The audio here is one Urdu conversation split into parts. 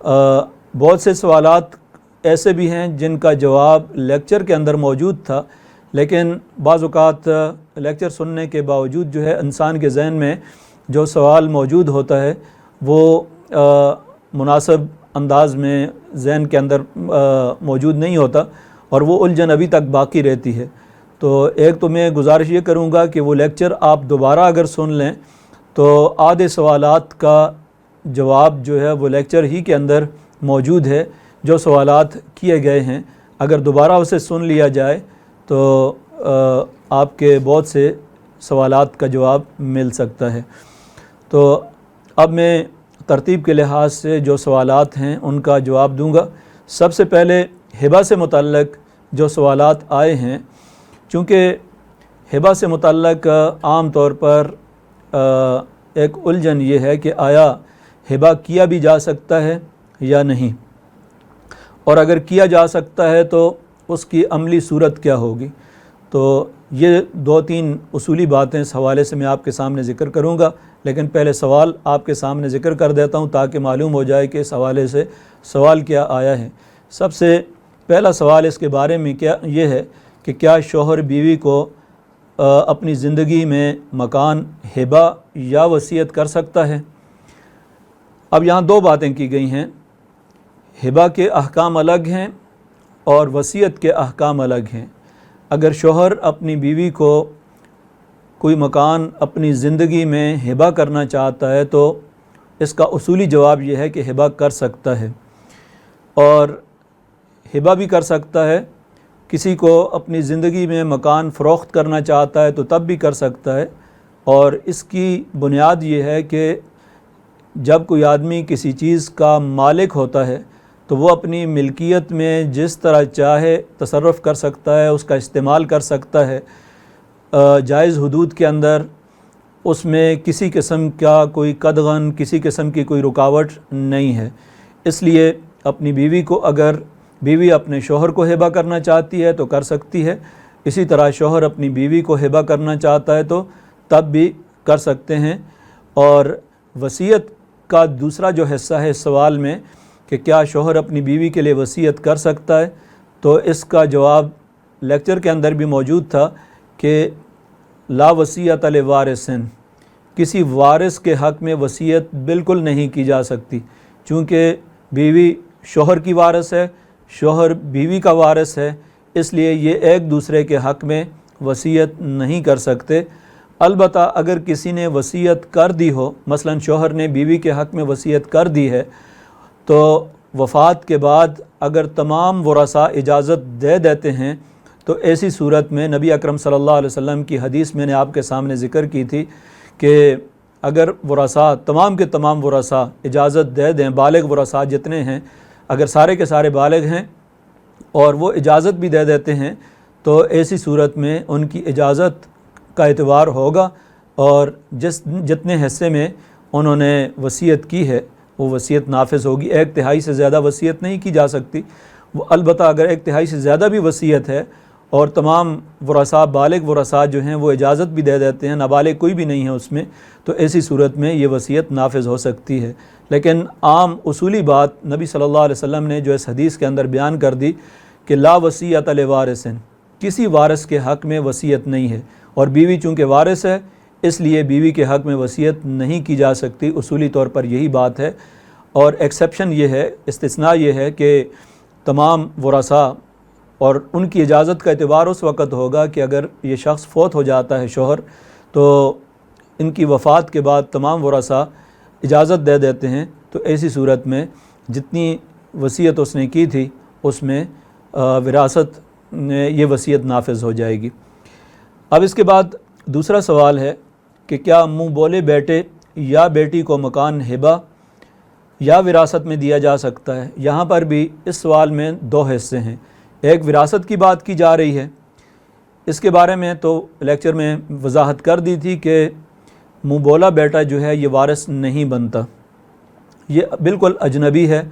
بہت سے سوالات ایسے بھی ہیں جن کا جواب لیکچر کے اندر موجود تھا، لیکن بعض اوقات لیکچر سننے کے باوجود جو ہے انسان کے ذہن میں جو سوال موجود ہوتا ہے وہ مناسب انداز میں ذہن کے اندر موجود نہیں ہوتا اور وہ الجھن ابھی تک باقی رہتی ہے۔ تو ایک تو میں گزارش یہ کروں گا کہ وہ لیکچر آپ دوبارہ اگر سن لیں تو آدھے سوالات کا جواب جو ہے وہ لیکچر ہی کے اندر موجود ہے، جو سوالات کیے گئے ہیں اگر دوبارہ اسے سن لیا جائے تو آپ کے بہت سے سوالات کا جواب مل سکتا ہے۔ تو اب میں ترتیب کے لحاظ سے جو سوالات ہیں ان کا جواب دوں گا۔ سب سے پہلے ہبہ سے متعلق جو سوالات آئے ہیں، چونکہ ہبہ سے متعلق عام طور پر ایک الجھن یہ ہے کہ آیا ہبہ کیا بھی جا سکتا ہے یا نہیں، اور اگر کیا جا سکتا ہے تو اس کی عملی صورت کیا ہوگی۔ تو یہ دو تین اصولی باتیں اس حوالے سے میں آپ کے سامنے ذکر کروں گا، لیکن پہلے سوال آپ کے سامنے ذکر کر دیتا ہوں تاکہ معلوم ہو جائے کہ اس حوالے سے سوال کیا آیا ہے۔ سب سے پہلا سوال اس کے بارے میں یہ ہے کہ کیا شوہر بیوی کو اپنی زندگی میں مکان ہبہ یا وصیت کر سکتا ہے؟ اب یہاں دو باتیں کی گئی ہیں، ہبہ کے احکام الگ ہیں اور وصیت کے احکام الگ ہیں۔ اگر شوہر اپنی بیوی کو کوئی مکان اپنی زندگی میں ہبہ کرنا چاہتا ہے تو اس کا اصولی جواب یہ ہے کہ ہبہ کر سکتا ہے، اور ہبہ بھی کر سکتا ہے۔ کسی کو اپنی زندگی میں مکان فروخت کرنا چاہتا ہے تو تب بھی کر سکتا ہے، اور اس کی بنیاد یہ ہے کہ جب کوئی آدمی کسی چیز کا مالک ہوتا ہے تو وہ اپنی ملکیت میں جس طرح چاہے تصرف کر سکتا ہے، اس کا استعمال کر سکتا ہے جائز حدود کے اندر، اس میں کسی قسم کا کوئی قدغن، کسی قسم کی کوئی رکاوٹ نہیں ہے۔ اس لیے اپنی بیوی کو اگر بیوی اپنے شوہر کو ہبہ کرنا چاہتی ہے تو کر سکتی ہے، اسی طرح شوہر اپنی بیوی کو ہبہ کرنا چاہتا ہے تو تب بھی کر سکتے ہیں۔ اور وصیت کا دوسرا جو حصہ ہے اس سوال میں کہ کیا شوہر اپنی بیوی کے لیے وصیت کر سکتا ہے، تو اس کا جواب لیکچر کے اندر بھی موجود تھا کہ لا وصیت لوارث، کسی وارث کے حق میں وصیت بالکل نہیں کی جا سکتی، چونکہ بیوی شوہر کی وارث ہے، شوہر بیوی کا وارث ہے، اس لیے یہ ایک دوسرے کے حق میں وصیت نہیں کر سکتے۔ البتہ اگر کسی نے وصیت کر دی ہو، مثلا شوہر نے بیوی کے حق میں وصیت کر دی ہے، تو وفات کے بعد اگر تمام ورثاء اجازت دے دیتے ہیں تو ایسی صورت میں نبی اکرم صلی اللہ علیہ وسلم کی حدیث میں نے آپ کے سامنے ذکر کی تھی کہ اگر ورثاء تمام کے تمام ورثاء اجازت دے دیں، بالغ ورثاء جتنے ہیں اگر سارے کے سارے بالغ ہیں اور وہ اجازت بھی دے دیتے ہیں تو ایسی صورت میں ان کی اجازت کا اعتبار ہوگا، اور جتنے حصے میں انہوں نے وصیت کی ہے وہ وصیت نافذ ہوگی۔ 1/3 سے زیادہ وصیت نہیں کی جا سکتی۔ وہ البتہ اگر 1/3 سے زیادہ بھی وصیت ہے اور تمام ورثاء بالغ ورثاء جو ہیں وہ اجازت بھی دے دیتے ہیں، نابالغ کوئی بھی نہیں ہے اس میں، تو ایسی صورت میں یہ وصیت نافذ ہو سکتی ہے۔ لیکن عام اصولی بات نبی صلی اللہ علیہ وسلم نے جو اس حدیث کے اندر بیان کر دی کہ لا وصیت لوارث، کسی وارث کے حق میں وصیت نہیں ہے، اور بیوی چونکہ وارث ہے اس لیے بیوی کے حق میں وصیت نہیں کی جا سکتی، اصولی طور پر یہی بات ہے۔ اور ایکسیپشن یہ ہے، استثناء یہ ہے کہ تمام ورثاء اور ان کی اجازت کا اعتبار اس وقت ہوگا کہ اگر یہ شخص فوت ہو جاتا ہے شوہر، تو ان کی وفات کے بعد تمام ورثاء اجازت دے دیتے ہیں، تو ایسی صورت میں جتنی وصیت اس نے کی تھی اس میں وراثت یہ وصیت نافذ ہو جائے گی۔ اب اس کے بعد دوسرا سوال ہے کہ کیا منہ بولے بیٹے یا بیٹی کو مکان ہبہ یا وراثت میں دیا جا سکتا ہے؟ یہاں پر بھی اس سوال میں دو حصے ہیں، ایک وراثت کی بات کی جا رہی ہے، اس کے بارے میں تو لیکچر میں وضاحت کر دی تھی کہ منہ بولا بیٹا جو ہے یہ وارث نہیں بنتا، یہ بالکل اجنبی ہے۔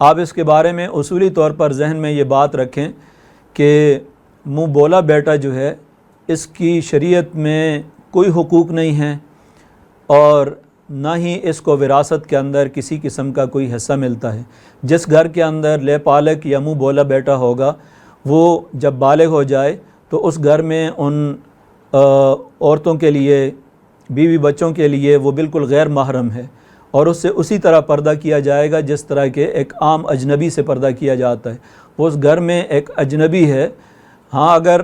آپ اس کے بارے میں اصولی طور پر ذہن میں یہ بات رکھیں کہ منہ بولا بیٹا جو ہے اس کی شریعت میں کوئی حقوق نہیں ہیں، اور نہ ہی اس کو وراثت کے اندر کسی قسم کا کوئی حصہ ملتا ہے۔ جس گھر کے اندر لے پالک یا منہ بولا بیٹا ہوگا وہ جب بالغ ہو جائے تو اس گھر میں ان عورتوں کے لیے، بیوی بچوں کے لیے وہ بالکل غیر محرم ہے، اور اس سے اسی طرح پردہ کیا جائے گا جس طرح کہ ایک عام اجنبی سے پردہ کیا جاتا ہے۔ وہ اس گھر میں ایک اجنبی ہے۔ ہاں اگر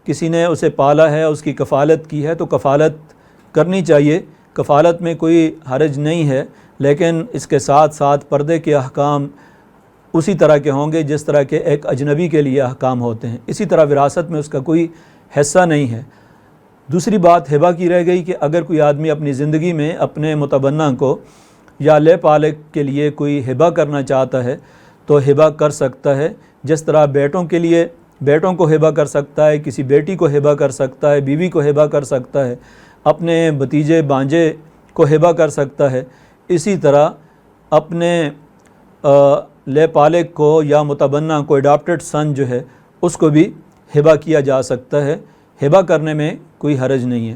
کسی نے اسے پالا ہے، اس کی کفالت کی ہے تو کفالت کرنی چاہیے، کفالت میں کوئی حرج نہیں ہے، لیکن اس کے ساتھ ساتھ پردے کے احکام اسی طرح کے ہوں گے جس طرح کے ایک اجنبی کے لیے احکام ہوتے ہیں۔ اسی طرح وراثت میں اس کا کوئی حصہ نہیں ہے۔ دوسری بات ہبہ کی رہ گئی کہ اگر کوئی آدمی اپنی زندگی میں اپنے متبنہ کو یا لے پالک کے لیے کوئی ہبہ کرنا چاہتا ہے تو ہبہ کر سکتا ہے، جس طرح بیٹوں کے لیے بیٹوں کو ہبہ کر سکتا ہے، کسی بیٹی کو ہبہ کر سکتا ہے، بیوی کو ہبہ کر سکتا ہے، اپنے بھتیجے بانجے کو ہبہ کر سکتا ہے، اسی طرح اپنے لے پالک کو یا متبنہ کو اڈاپٹڈ سن جو ہے اس کو بھی ہبہ کیا جا سکتا ہے۔ ہبہ کرنے میں کوئی حرج نہیں ہے۔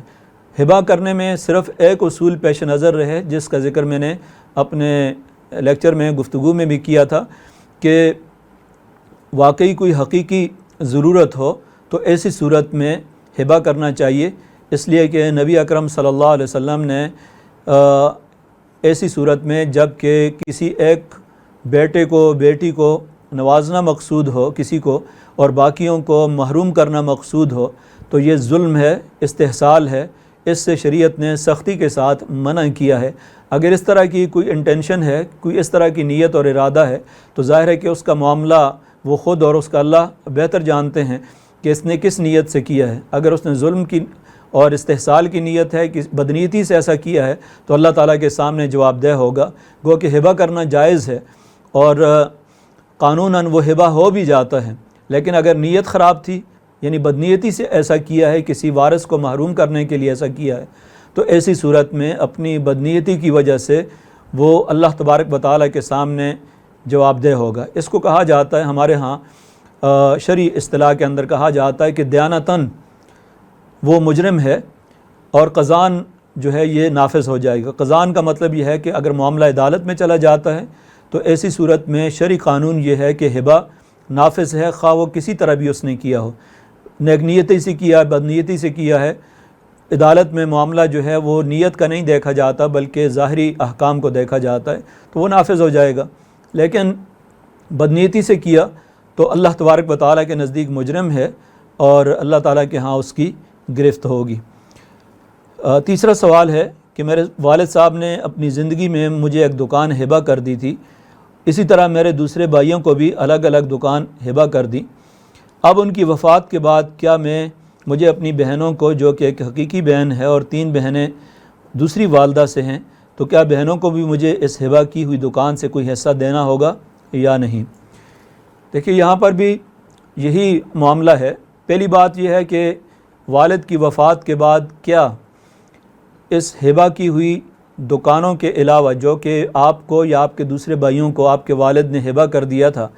ہبہ کرنے میں صرف ایک اصول پیش نظر رہے جس کا ذکر میں نے اپنے لیکچر میں گفتگو میں بھی کیا تھا کہ واقعی کوئی حقیقی ضرورت ہو تو ایسی صورت میں ہبہ کرنا چاہیے، اس لیے کہ نبی اکرم صلی اللہ علیہ وسلم نے ایسی صورت میں جب کہ کسی ایک بیٹے کو بیٹی کو نوازنا مقصود ہو کسی کو اور باقیوں کو محروم کرنا مقصود ہو تو یہ ظلم ہے، استحصال ہے، اس سے شریعت نے سختی کے ساتھ منع کیا ہے۔ اگر اس طرح کی کوئی انٹینشن ہے، کوئی اس طرح کی نیت اور ارادہ ہے تو ظاہر ہے کہ اس کا معاملہ وہ خود اور اس کا اللہ بہتر جانتے ہیں کہ اس نے کس نیت سے کیا ہے۔ اگر اس نے ظلم کی اور استحصال کی نیت ہے کہ بدنیتی سے ایسا کیا ہے تو اللہ تعالیٰ کے سامنے جواب دہ ہوگا۔ گو کہ ہبہ کرنا جائز ہے اور قانوناً وہ ہبہ ہو بھی جاتا ہے، لیکن اگر نیت خراب تھی یعنی بدنیتی سے ایسا کیا ہے، کسی وارث کو محروم کرنے کے لیے ایسا کیا ہے، تو ایسی صورت میں اپنی بدنیتی کی وجہ سے وہ اللہ تبارک و تعالیٰ کے سامنے جواب دہ ہوگا۔ اس کو کہا جاتا ہے ہمارے ہاں شرعی اصطلاح کے اندر کہا جاتا ہے کہ دیانتاً وہ مجرم ہے اور قضان جو ہے یہ نافذ ہو جائے گا۔ قضان کا مطلب یہ ہے کہ اگر معاملہ عدالت میں چلا جاتا ہے تو ایسی صورت میں شرعی قانون یہ ہے کہ ہبہ نافذ ہے، خواہ وہ کسی طرح بھی اس نے کیا ہو، نیک نیتی سے کیا، بد نیتی سے کیا ہے۔ عدالت میں معاملہ جو ہے وہ نیت کا نہیں دیکھا جاتا بلکہ ظاہری احکام کو دیکھا جاتا ہے، تو وہ نافذ ہو جائے گا۔ لیکن بدنیتی سے کیا تو اللہ تبارک و تعالیٰ کے نزدیک مجرم ہے اور اللہ تعالیٰ کے ہاں اس کی گرفت ہوگی۔ تیسرا سوال ہے کہ میرے والد صاحب نے اپنی زندگی میں مجھے ایک دکان ہبہ کر دی تھی، اسی طرح میرے دوسرے بھائیوں کو بھی الگ الگ دکان ہبہ کر دی۔ اب ان کی وفات کے بعد کیا مجھے اپنی بہنوں کو، جو کہ ایک حقیقی بہن ہے اور 3 بہنیں دوسری والدہ سے ہیں، تو کیا بہنوں کو بھی مجھے اس ہبہ کی ہوئی دکان سے کوئی حصہ دینا ہوگا یا نہیں؟ دیکھیے یہاں پر بھی یہی معاملہ ہے۔ پہلی بات یہ ہے کہ والد کی وفات کے بعد کیا اس ہبہ کی ہوئی دکانوں کے علاوہ جو کہ آپ کو یا آپ کے دوسرے بھائیوں کو آپ کے والد نے ہبہ کر دیا تھا،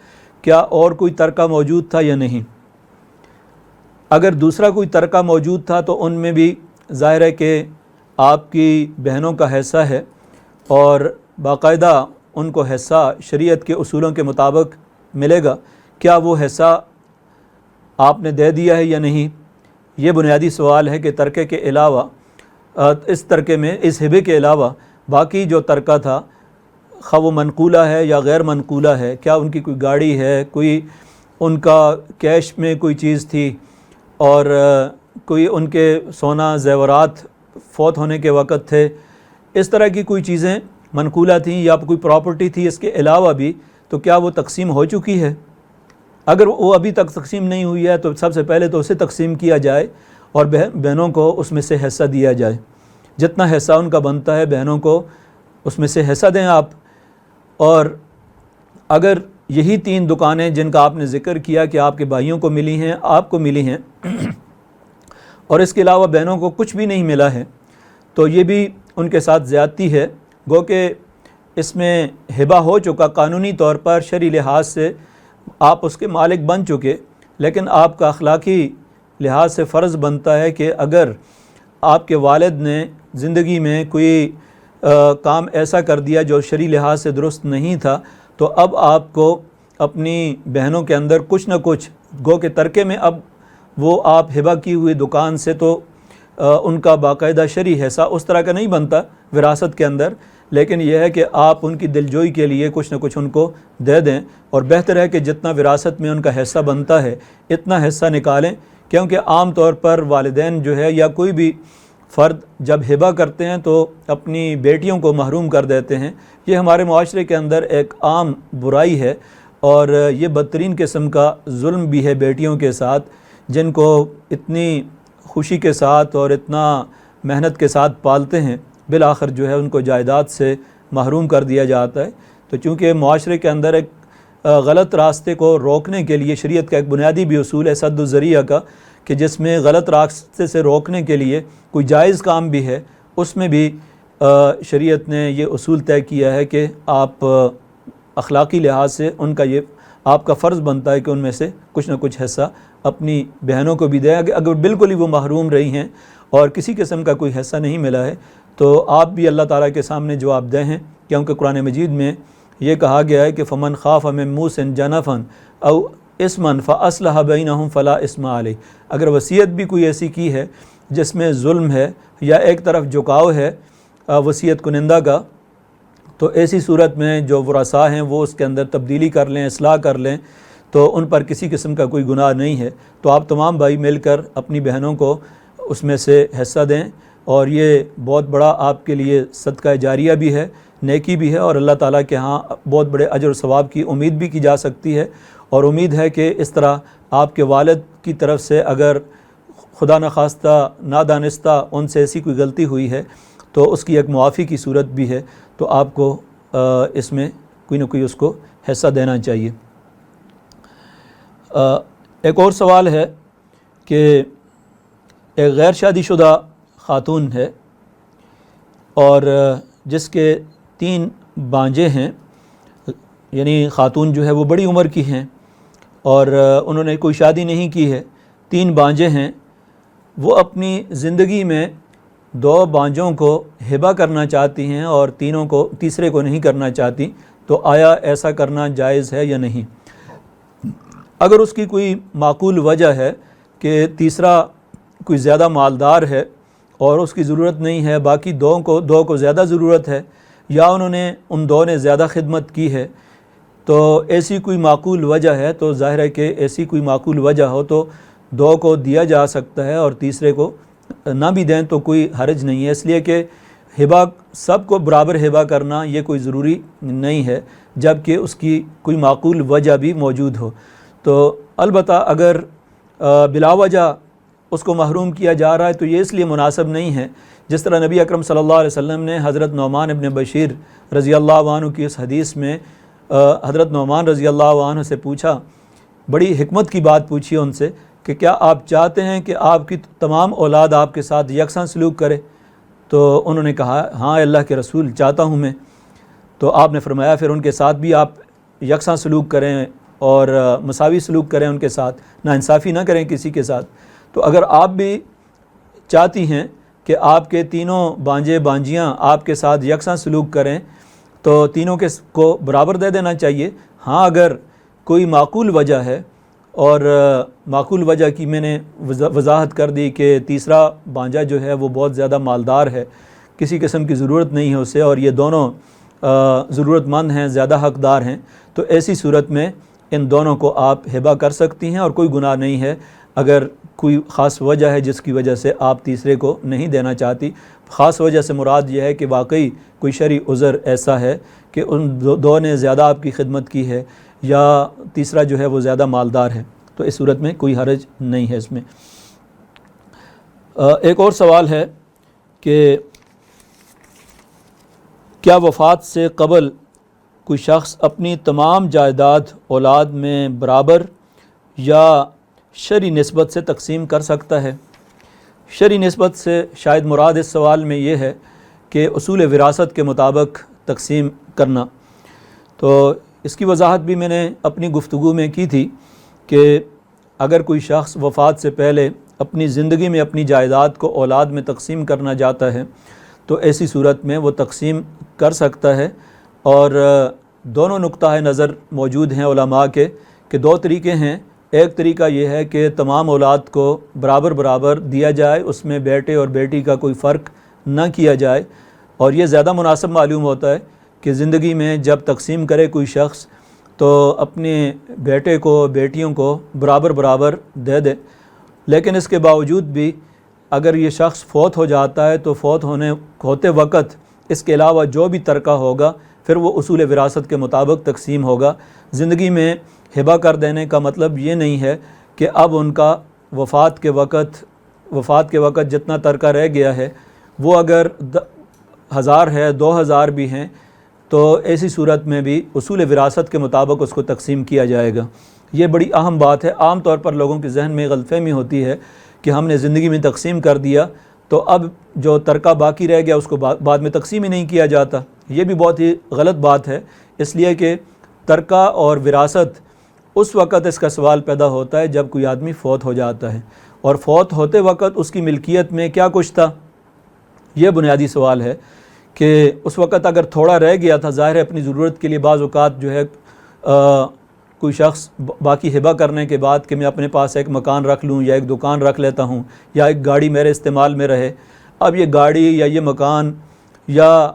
کیا اور کوئی ترکہ موجود تھا یا نہیں؟ اگر دوسرا کوئی ترکہ موجود تھا تو ان میں بھی ظاہر ہے کہ آپ کی بہنوں کا حصہ ہے اور باقاعدہ ان کو حصہ شریعت کے اصولوں کے مطابق ملے گا۔ کیا وہ حصہ آپ نے دے دیا ہے یا نہیں؟ یہ بنیادی سوال ہے کہ ترکے کے علاوہ اس ترکے میں، اس ہبے کے علاوہ باقی جو ترکہ تھا، خواہ وہ منقولہ ہے یا غیر منقولہ ہے، کیا ان کی کوئی گاڑی ہے، کوئی ان کا کیش میں کوئی چیز تھی اور کوئی ان کے سونا زیورات فوت ہونے کے وقت تھے، اس طرح کی کوئی چیزیں منقولہ تھیں یا کوئی پراپرٹی تھی اس کے علاوہ بھی، تو کیا وہ تقسیم ہو چکی ہے؟ اگر وہ ابھی تک تقسیم نہیں ہوئی ہے تو سب سے پہلے تو اسے تقسیم کیا جائے اور بہنوں کو اس میں سے حصہ دیا جائے۔ جتنا حصہ ان کا بنتا ہے بہنوں کو اس میں سے حصہ دیں آپ۔ اور اگر یہی 3 دکانیں جن کا آپ نے ذکر کیا کہ آپ کے بھائیوں کو ملی ہیں، آپ کو ملی ہیں اور اس کے علاوہ بہنوں کو کچھ بھی نہیں ملا ہے، تو یہ بھی ان کے ساتھ زیادتی ہے۔ گو کہ اس میں ہبہ ہو چکا، قانونی طور پر شرعی لحاظ سے آپ اس کے مالک بن چکے، لیکن آپ کا اخلاقی لحاظ سے فرض بنتا ہے کہ اگر آپ کے والد نے زندگی میں کوئی کام ایسا کر دیا جو شرعی لحاظ سے درست نہیں تھا، تو اب آپ کو اپنی بہنوں کے اندر کچھ نہ کچھ گو کے ترکے میں، اب وہ آپ ہبہ کی ہوئی دکان سے تو ان کا باقاعدہ شرعی حصہ اس طرح کا نہیں بنتا وراثت کے اندر، لیکن یہ ہے کہ آپ ان کی دلجوئی کے لیے کچھ نہ کچھ ان کو دے دیں، اور بہتر ہے کہ جتنا وراثت میں ان کا حصہ بنتا ہے اتنا حصہ نکالیں، کیونکہ عام طور پر والدین جو ہے یا کوئی بھی فرد جب ہبہ کرتے ہیں تو اپنی بیٹیوں کو محروم کر دیتے ہیں۔ یہ ہمارے معاشرے کے اندر ایک عام برائی ہے، اور یہ بدترین قسم کا ظلم بھی ہے بیٹیوں کے ساتھ، جن کو اتنی خوشی کے ساتھ اور اتنا محنت کے ساتھ پالتے ہیں، بالآخر جو ہے ان کو جائیداد سے محروم کر دیا جاتا ہے۔ تو چونکہ معاشرے کے اندر ایک غلط راستے کو روکنے کے لیے شریعت کا ایک بنیادی بھی اصول ہے سد الذریعہ کا، کہ جس میں غلط راستے سے روکنے کے لیے کوئی جائز کام بھی ہے، اس میں بھی شریعت نے یہ اصول طے کیا ہے کہ آپ اخلاقی لحاظ سے ان کا یہ آپ کا فرض بنتا ہے کہ ان میں سے کچھ نہ کچھ حصہ اپنی بہنوں کو بھی دیں، اگر بالکل ہی وہ محروم رہی ہیں اور کسی قسم کا کوئی حصہ نہیں ملا ہے تو آپ بھی اللہ تعالیٰ کے سامنے جواب دہ ہیں، کیونکہ قرآن مجید میں یہ کہا گیا ہے کہ فمن خاف من موص جنفا او اسما فاصلح بینہم فلا اثم علیہ۔ اگر وصیت بھی کوئی ایسی کی ہے جس میں ظلم ہے یا ایک طرف جھکاؤ ہے وصیت کنندہ کا، تو ایسی صورت میں جو ورثاء ہیں وہ اس کے اندر تبدیلی کر لیں، اصلاح کر لیں، تو ان پر کسی قسم کا کوئی گناہ نہیں ہے۔ تو آپ تمام بھائی مل کر اپنی بہنوں کو اس میں سے حصہ دیں، اور یہ بہت بڑا آپ کے لیے صدقہ جاریہ بھی ہے، نیکی بھی ہے، اور اللہ تعالیٰ کے ہاں بہت بڑے اجر و ثواب کی امید بھی کی جا سکتی ہے۔ اور امید ہے کہ اس طرح آپ کے والد کی طرف سے اگر خدا نخواستہ نادانستہ ان سے ایسی کوئی غلطی ہوئی ہے تو اس کی ایک معافی کی صورت بھی ہے، تو آپ کو اس میں کوئی نہ کوئی اس کو حصہ دینا چاہیے۔ ایک اور سوال ہے کہ ایک غیر شادی شدہ خاتون ہے اور جس کے 3 بانجے ہیں، یعنی خاتون جو ہے وہ بڑی عمر کی ہیں اور انہوں نے کوئی شادی نہیں کی ہے، 3 بانجے ہیں، وہ اپنی زندگی میں 2 بانجوں کو ہبہ کرنا چاہتی ہیں اور تیسرے کو نہیں کرنا چاہتی، تو آیا ایسا کرنا جائز ہے یا نہیں؟ اگر اس کی کوئی معقول وجہ ہے کہ تیسرا کوئی زیادہ مالدار ہے اور اس کی ضرورت نہیں ہے، باقی 2 کو زیادہ ضرورت ہے، یا انہوں نے ان 2 نے زیادہ خدمت کی ہے، تو ایسی کوئی معقول وجہ ہے تو ظاہر ہے کہ ایسی کوئی معقول وجہ ہو تو 2 کو دیا جا سکتا ہے اور تیسرے کو نہ بھی دیں تو کوئی حرج نہیں ہے، اس لیے کہ ہبہ سب کو برابر ہبہ کرنا یہ کوئی ضروری نہیں ہے، جب کہ اس کی کوئی معقول وجہ بھی موجود ہو۔ تو البتہ اگر بلا وجہ اس کو محروم کیا جا رہا ہے تو یہ اس لیے مناسب نہیں ہے، جس طرح نبی اکرم صلی اللہ علیہ وسلم نے حضرت نعمان ابن بشیر رضی اللہ عنہ کی اس حدیث میں حضرت نعمان رضی اللہ عنہ سے پوچھا، بڑی حکمت کی بات پوچھی ان سے کہ کیا آپ چاہتے ہیں کہ آپ کی تمام اولاد آپ کے ساتھ یکساں سلوک کرے؟ تو انہوں نے کہا ہاں اللہ کے رسول چاہتا ہوں میں۔ تو آپ نے فرمایا پھر ان کے ساتھ بھی آپ یکساں سلوک کریں اور مساوی سلوک کریں، ان کے ساتھ ناانصافی نہ کریں کسی کے ساتھ۔ تو اگر آپ بھی چاہتی ہیں کہ آپ کے 3 بانجے بانجیاں آپ کے ساتھ یکساں سلوک کریں تو تینوں کو برابر دے دینا چاہیے۔ ہاں اگر کوئی معقول وجہ ہے، اور معقول وجہ کی میں نے وضاحت کر دی کہ تیسرا بانجا جو ہے وہ بہت زیادہ مالدار ہے، کسی قسم کی ضرورت نہیں ہے اسے، اور یہ دونوں ضرورت مند ہیں، زیادہ حقدار ہیں، تو ایسی صورت میں ان دونوں کو آپ ہبہ کر سکتی ہیں اور کوئی گناہ نہیں ہے۔ اگر کوئی خاص وجہ ہے جس کی وجہ سے آپ تیسرے کو نہیں دینا چاہتی، خاص وجہ سے مراد یہ ہے کہ واقعی کوئی شرعی عذر ایسا ہے کہ ان 2 نے زیادہ آپ کی خدمت کی ہے یا تیسرا جو ہے وہ زیادہ مالدار ہے، تو اس صورت میں کوئی حرج نہیں ہے اس میں۔ ایک اور سوال ہے کہ کیا وفات سے قبل کوئی شخص اپنی تمام جائیداد اولاد میں برابر یا شرعی نسبت سے تقسیم کر سکتا ہے؟ شرعی نسبت سے شاید مراد اس سوال میں یہ ہے کہ اصول وراثت کے مطابق تقسیم کرنا۔ تو اس کی وضاحت بھی میں نے اپنی گفتگو میں کی تھی کہ اگر کوئی شخص وفات سے پہلے اپنی زندگی میں اپنی جائیداد کو اولاد میں تقسیم کرنا چاہتا ہے تو ایسی صورت میں وہ تقسیم کر سکتا ہے۔ اور دونوں نقطہ نظر موجود ہیں علماء کے کہ دو طریقے ہیں۔ ایک طریقہ یہ ہے کہ تمام اولاد کو برابر برابر دیا جائے، اس میں بیٹے اور بیٹی کا کوئی فرق نہ کیا جائے، اور یہ زیادہ مناسب معلوم ہوتا ہے کہ زندگی میں جب تقسیم کرے کوئی شخص تو اپنے بیٹے کو بیٹیوں کو برابر برابر دے دے۔ لیکن اس کے باوجود بھی اگر یہ شخص فوت ہو جاتا ہے تو فوت ہوتے وقت اس کے علاوہ جو بھی ترکہ ہوگا پھر وہ اصول وراثت کے مطابق تقسیم ہوگا۔ زندگی میں ہبہ کر دینے کا مطلب یہ نہیں ہے کہ اب ان کا وفات کے وقت جتنا ترکہ رہ گیا ہے وہ اگر 1000 ہے 2000 بھی ہیں تو ایسی صورت میں بھی اصول وراثت کے مطابق اس کو تقسیم کیا جائے گا۔ یہ بڑی اہم بات ہے۔ عام طور پر لوگوں کے ذہن میں غلط فہمی ہوتی ہے کہ ہم نے زندگی میں تقسیم کر دیا تو اب جو ترکہ باقی رہ گیا اس کو بعد میں تقسیم ہی نہیں کیا جاتا۔ یہ بھی بہت ہی غلط بات ہے، اس لیے کہ ترکہ اور وراثت اس وقت اس کا سوال پیدا ہوتا ہے جب کوئی آدمی فوت ہو جاتا ہے، اور فوت ہوتے وقت اس کی ملکیت میں کیا کچھ تھا، یہ بنیادی سوال ہے کہ اس وقت اگر تھوڑا رہ گیا تھا، ظاہر ہے اپنی ضرورت کے لیے بعض اوقات جو ہے کوئی شخص باقی ہبہ کرنے کے بعد کہ میں اپنے پاس ایک مکان رکھ لوں یا ایک دکان رکھ لیتا ہوں یا ایک گاڑی میرے استعمال میں رہے، اب یہ گاڑی یا یہ مکان یا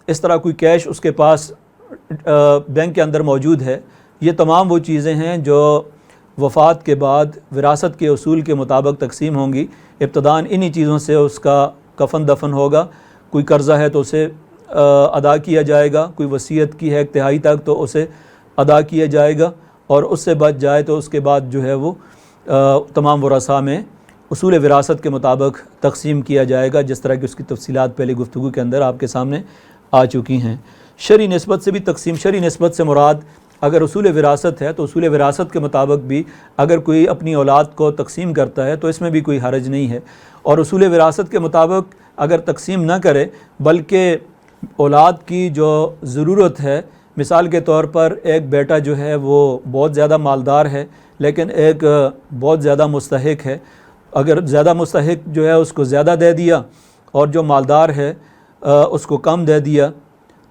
اس طرح کوئی کیش اس کے پاس بینک کے اندر موجود ہے، یہ تمام وہ چیزیں ہیں جو وفات کے بعد وراثت کے اصول کے مطابق تقسیم ہوں گی۔ ابتداً انہی چیزوں سے اس کا کفن دفن ہوگا، کوئی قرضہ ہے تو اسے ادا کیا جائے گا، کوئی وصیت کی ہے 1/3 تک تو اسے ادا کیا جائے گا، اور اس سے بچ جائے تو اس کے بعد جو ہے وہ تمام ورثاء میں اصول وراثت کے مطابق تقسیم کیا جائے گا، جس طرح کی اس کی تفصیلات پہلے گفتگو کے اندر آپ کے سامنے آ چکی ہیں۔ شرعی نسبت سے بھی تقسیم، شرعی نسبت سے مراد اگر اصول وراثت ہے تو اصول وراثت کے مطابق بھی اگر کوئی اپنی اولاد کو تقسیم کرتا ہے تو اس میں بھی کوئی حرج نہیں ہے، اور اصول وراثت کے مطابق اگر تقسیم نہ کرے بلکہ اولاد کی جو ضرورت ہے، مثال کے طور پر ایک بیٹا جو ہے وہ بہت زیادہ مالدار ہے لیکن ایک بہت زیادہ مستحق ہے، اگر زیادہ مستحق جو ہے اس کو زیادہ دے دیا اور جو مالدار ہے اس کو کم دے دیا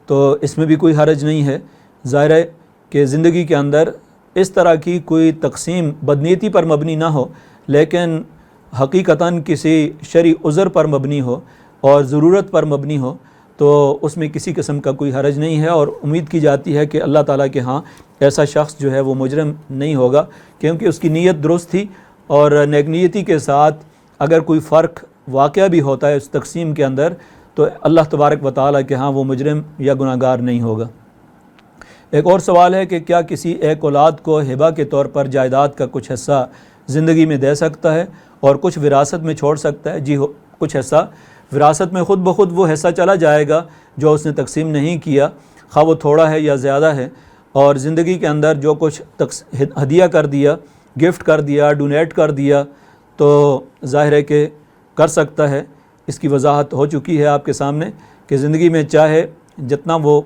تو اس میں بھی کوئی حرج نہیں ہے۔ ظاہر ہے کہ زندگی کے اندر اس طرح کی کوئی تقسیم بدنیتی پر مبنی نہ ہو لیکن حقیقتاً کسی شرعی عذر پر مبنی ہو اور ضرورت پر مبنی ہو تو اس میں کسی قسم کا کوئی حرج نہیں ہے، اور امید کی جاتی ہے کہ اللہ تعالیٰ کے ہاں ایسا شخص جو ہے وہ مجرم نہیں ہوگا، کیونکہ اس کی نیت درست تھی، اور نیک نیتی کے ساتھ اگر کوئی فرق واقعہ بھی ہوتا ہے اس تقسیم کے اندر تو اللہ تبارک و تعالیٰ کے ہاں وہ مجرم یا گناہگار نہیں ہوگا۔ ایک اور سوال ہے کہ کیا کسی ایک اولاد کو ہبہ کے طور پر جائیداد کا کچھ حصہ زندگی میں دے سکتا ہے اور کچھ وراثت میں چھوڑ سکتا ہے؟ جی کچھ حصہ وراثت میں خود بخود وہ حصہ چلا جائے گا جو اس نے تقسیم نہیں کیا، خواہ وہ تھوڑا ہے یا زیادہ ہے، اور زندگی کے اندر جو کچھ ہدیہ کر دیا، گفٹ کر دیا، ڈونیٹ کر دیا تو ظاہر ہے کہ کر سکتا ہے۔ اس کی وضاحت ہو چکی ہے آپ کے سامنے کہ زندگی میں چاہے جتنا وہ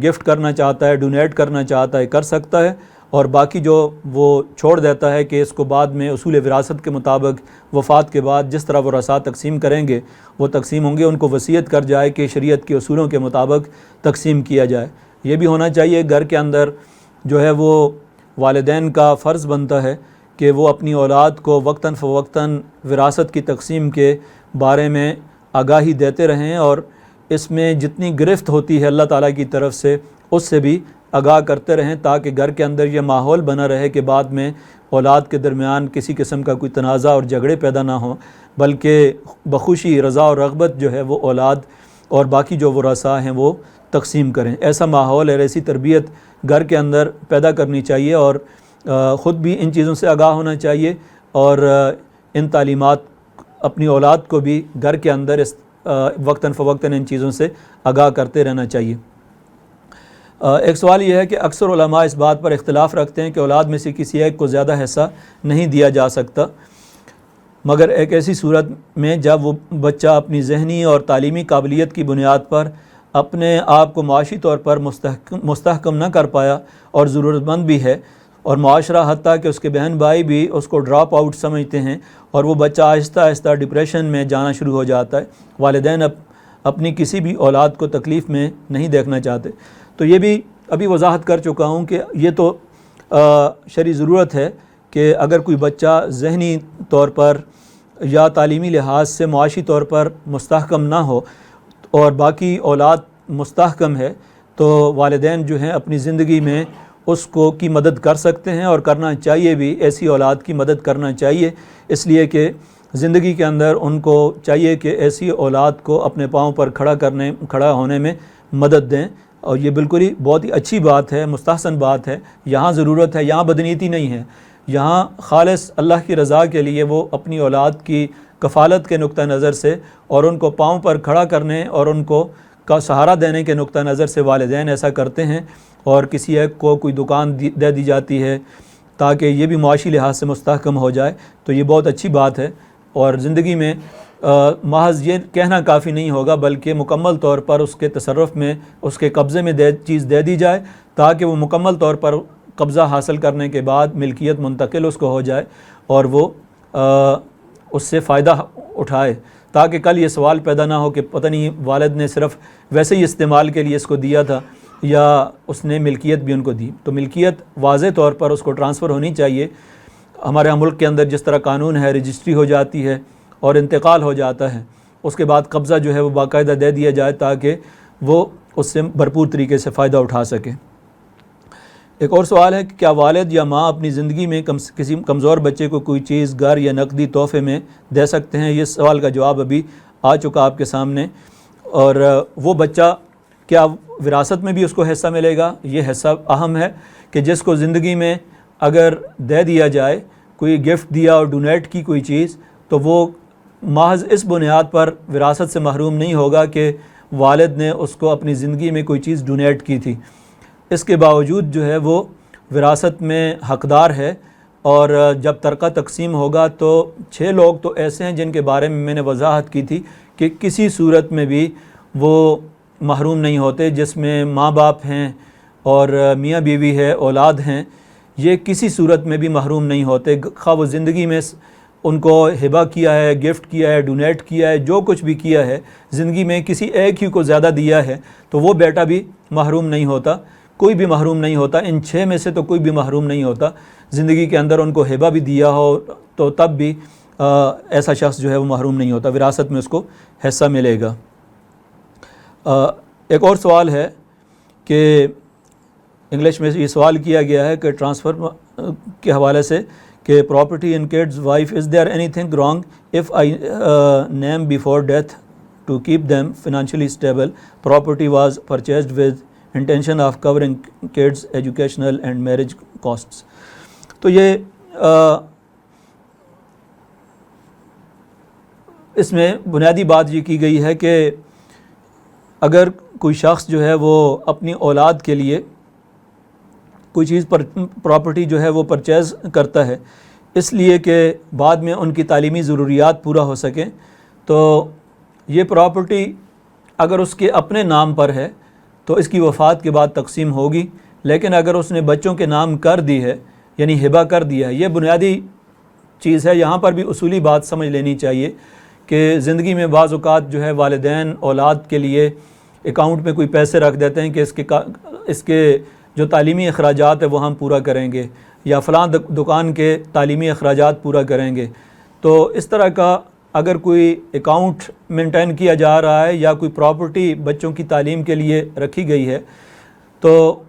گفٹ کرنا چاہتا ہے، ڈونیٹ کرنا چاہتا ہے کر سکتا ہے، اور باقی جو وہ چھوڑ دیتا ہے کہ اس کو بعد میں اصول وراثت کے مطابق وفات کے بعد جس طرح ورثاء تقسیم کریں گے وہ تقسیم ہوں گے، ان کو وصیت کر جائے کہ شریعت کے اصولوں کے مطابق تقسیم کیا جائے۔ یہ بھی ہونا چاہیے گھر کے اندر جو ہے وہ والدین کا فرض بنتا ہے کہ وہ اپنی اولاد کو وقتاً فوقتاً وراثت کی تقسیم کے بارے میں آگاہی دیتے رہیں، اور اس میں جتنی گرفت ہوتی ہے اللہ تعالیٰ کی طرف سے اس سے بھی آگاہ کرتے رہیں، تاکہ گھر کے اندر یہ ماحول بنا رہے کہ بعد میں اولاد کے درمیان کسی قسم کا کوئی تنازع اور جھگڑے پیدا نہ ہوں، بلکہ بخوشی رضا اور رغبت جو ہے وہ اولاد اور باقی جو ورثاء ہیں وہ تقسیم کریں۔ ایسا ماحول اور ایسی تربیت گھر کے اندر پیدا کرنی چاہیے، اور خود بھی ان چیزوں سے آگاہ ہونا چاہیے، اور ان تعلیمات اپنی اولاد کو بھی گھر کے اندر وقتاً فوقتاً ان چیزوں سے آگاہ کرتے رہنا چاہیے۔ ایک سوال یہ ہے کہ اکثر علماء اس بات پر اختلاف رکھتے ہیں کہ اولاد میں سے کسی ایک کو زیادہ حصہ نہیں دیا جا سکتا، مگر ایک ایسی صورت میں جب وہ بچہ اپنی ذہنی اور تعلیمی قابلیت کی بنیاد پر اپنے آپ کو معاشی طور پر مستحکم نہ کر پایا اور ضرورت مند بھی ہے، اور معاشرہ حتیٰ کہ اس کے بہن بھائی بھی اس کو ڈراپ آؤٹ سمجھتے ہیں، اور وہ بچہ آہستہ آہستہ ڈپریشن میں جانا شروع ہو جاتا ہے۔ والدین اپنی کسی بھی اولاد کو تکلیف میں نہیں دیکھنا چاہتے. تو یہ بھی ابھی وضاحت کر چکا ہوں کہ یہ تو شرعی ضرورت ہے کہ اگر کوئی بچہ ذہنی طور پر یا تعلیمی لحاظ سے معاشی طور پر مستحکم نہ ہو اور باقی اولاد مستحکم ہے تو والدین جو ہیں اپنی زندگی میں اس کو کی مدد کر سکتے ہیں اور کرنا چاہیے بھی. ایسی اولاد کی مدد کرنا چاہیے اس لیے کہ زندگی کے اندر ان کو چاہیے کہ ایسی اولاد کو اپنے پاؤں پر کھڑا ہونے میں مدد دیں. اور یہ بالکل ہی بہت ہی اچھی بات ہے, مستحسن بات ہے. یہاں ضرورت ہے, یہاں بدنیتی نہیں ہے, یہاں خالص اللہ کی رضا کے لیے وہ اپنی اولاد کی کفالت کے نقطہ نظر سے اور ان کو پاؤں پر کھڑا کرنے اور ان کو کا سہارا دینے کے نقطہ نظر سے والدین ایسا کرتے ہیں. اور کسی ایک کو کوئی دکان دے دی جاتی ہے تاکہ یہ بھی معاشی لحاظ سے مستحکم ہو جائے, تو یہ بہت اچھی بات ہے. اور زندگی میں محض یہ کہنا کافی نہیں ہوگا بلکہ مکمل طور پر اس کے تصرف میں, اس کے قبضے میں چیز دے دی جائے تاکہ وہ مکمل طور پر قبضہ حاصل کرنے کے بعد ملکیت منتقل اس کو ہو جائے اور وہ اس سے فائدہ اٹھائے, تاکہ کل یہ سوال پیدا نہ ہو کہ پتہ نہیں والد نے صرف ویسے ہی استعمال کے لیے اس کو دیا تھا یا اس نے ملکیت بھی ان کو دی. تو ملکیت واضح طور پر اس کو ٹرانسفر ہونی چاہیے. ہمارے ملک کے اندر جس طرح قانون ہے, رجسٹری ہو جاتی ہے اور انتقال ہو جاتا ہے, اس کے بعد قبضہ جو ہے وہ باقاعدہ دے دیا جائے تاکہ وہ اس سے بھرپور طریقے سے فائدہ اٹھا سکے. ایک اور سوال ہے کہ کیا والد یا ماں اپنی زندگی میں کسی کمزور بچے کو کوئی چیز گھر یا نقدی تحفے میں دے سکتے ہیں؟ یہ سوال کا جواب ابھی آ چکا آپ کے سامنے. اور وہ بچہ کیا وراثت میں بھی اس کو حصہ ملے گا؟ یہ حصہ اہم ہے کہ جس کو زندگی میں اگر دے دیا جائے, کوئی گفٹ دیا اور ڈونیٹ کی کوئی چیز, تو وہ محض اس بنیاد پر وراثت سے محروم نہیں ہوگا کہ والد نے اس کو اپنی زندگی میں کوئی چیز ڈونیٹ کی تھی. اس کے باوجود جو ہے وہ وراثت میں حقدار ہے. اور جب ترکہ تقسیم ہوگا تو 6 لوگ تو ایسے ہیں جن کے بارے میں نے وضاحت کی تھی کہ کسی صورت میں بھی وہ محروم نہیں ہوتے, جس میں ماں باپ ہیں اور میاں بیوی ہے, اولاد ہیں. یہ کسی صورت میں بھی محروم نہیں ہوتے, خواہ وہ زندگی میں ان کو ہبہ کیا ہے, گفٹ کیا ہے, ڈونیٹ کیا ہے, جو کچھ بھی کیا ہے, زندگی میں کسی ایک ہی کو زیادہ دیا ہے تو وہ بیٹا بھی محروم نہیں ہوتا, کوئی بھی محروم نہیں ہوتا. ان 6 میں سے تو کوئی بھی محروم نہیں ہوتا. زندگی کے اندر ان کو ہبہ بھی دیا ہو تو تب بھی ایسا شخص جو ہے وہ محروم نہیں ہوتا, وراثت میں اس کو حصہ ملے گا. ایک اور سوال ہے کہ انگلش میں یہ سوال کیا گیا ہے کہ ٹرانسفر کے حوالے سے کہ property in kids wife, is there anything wrong if I name before death to keep them financially stable, property was purchased with intention of covering kids educational and marriage costs. تو یہ اس میں بنیادی بات یہ کی گئی ہے کہ اگر کوئی شخص جو ہے وہ اپنی اولاد کے لیے کوئی چیز پر پراپرٹی جو ہے وہ پرچیز کرتا ہے اس لیے کہ بعد میں ان کی تعلیمی ضروریات پورا ہو سکیں, تو یہ پراپرٹی اگر اس کے اپنے نام پر ہے تو اس کی وفات کے بعد تقسیم ہوگی. لیکن اگر اس نے بچوں کے نام کر دی ہے یعنی ہبہ کر دیا ہے, یہ بنیادی چیز ہے. یہاں پر بھی اصولی بات سمجھ لینی چاہیے کہ زندگی میں بعض اوقات جو ہے والدین اولاد کے لیے اکاؤنٹ میں کوئی پیسے رکھ دیتے ہیں کہ اس کے جو تعلیمی اخراجات ہیں وہ ہم پورا کریں گے, یا فلاں دکان کے تعلیمی اخراجات پورا کریں گے. تو اس طرح کا اگر کوئی اکاؤنٹ مینٹین کیا جا رہا ہے یا کوئی پراپرٹی بچوں کی تعلیم کے لیے رکھی گئی ہے, تو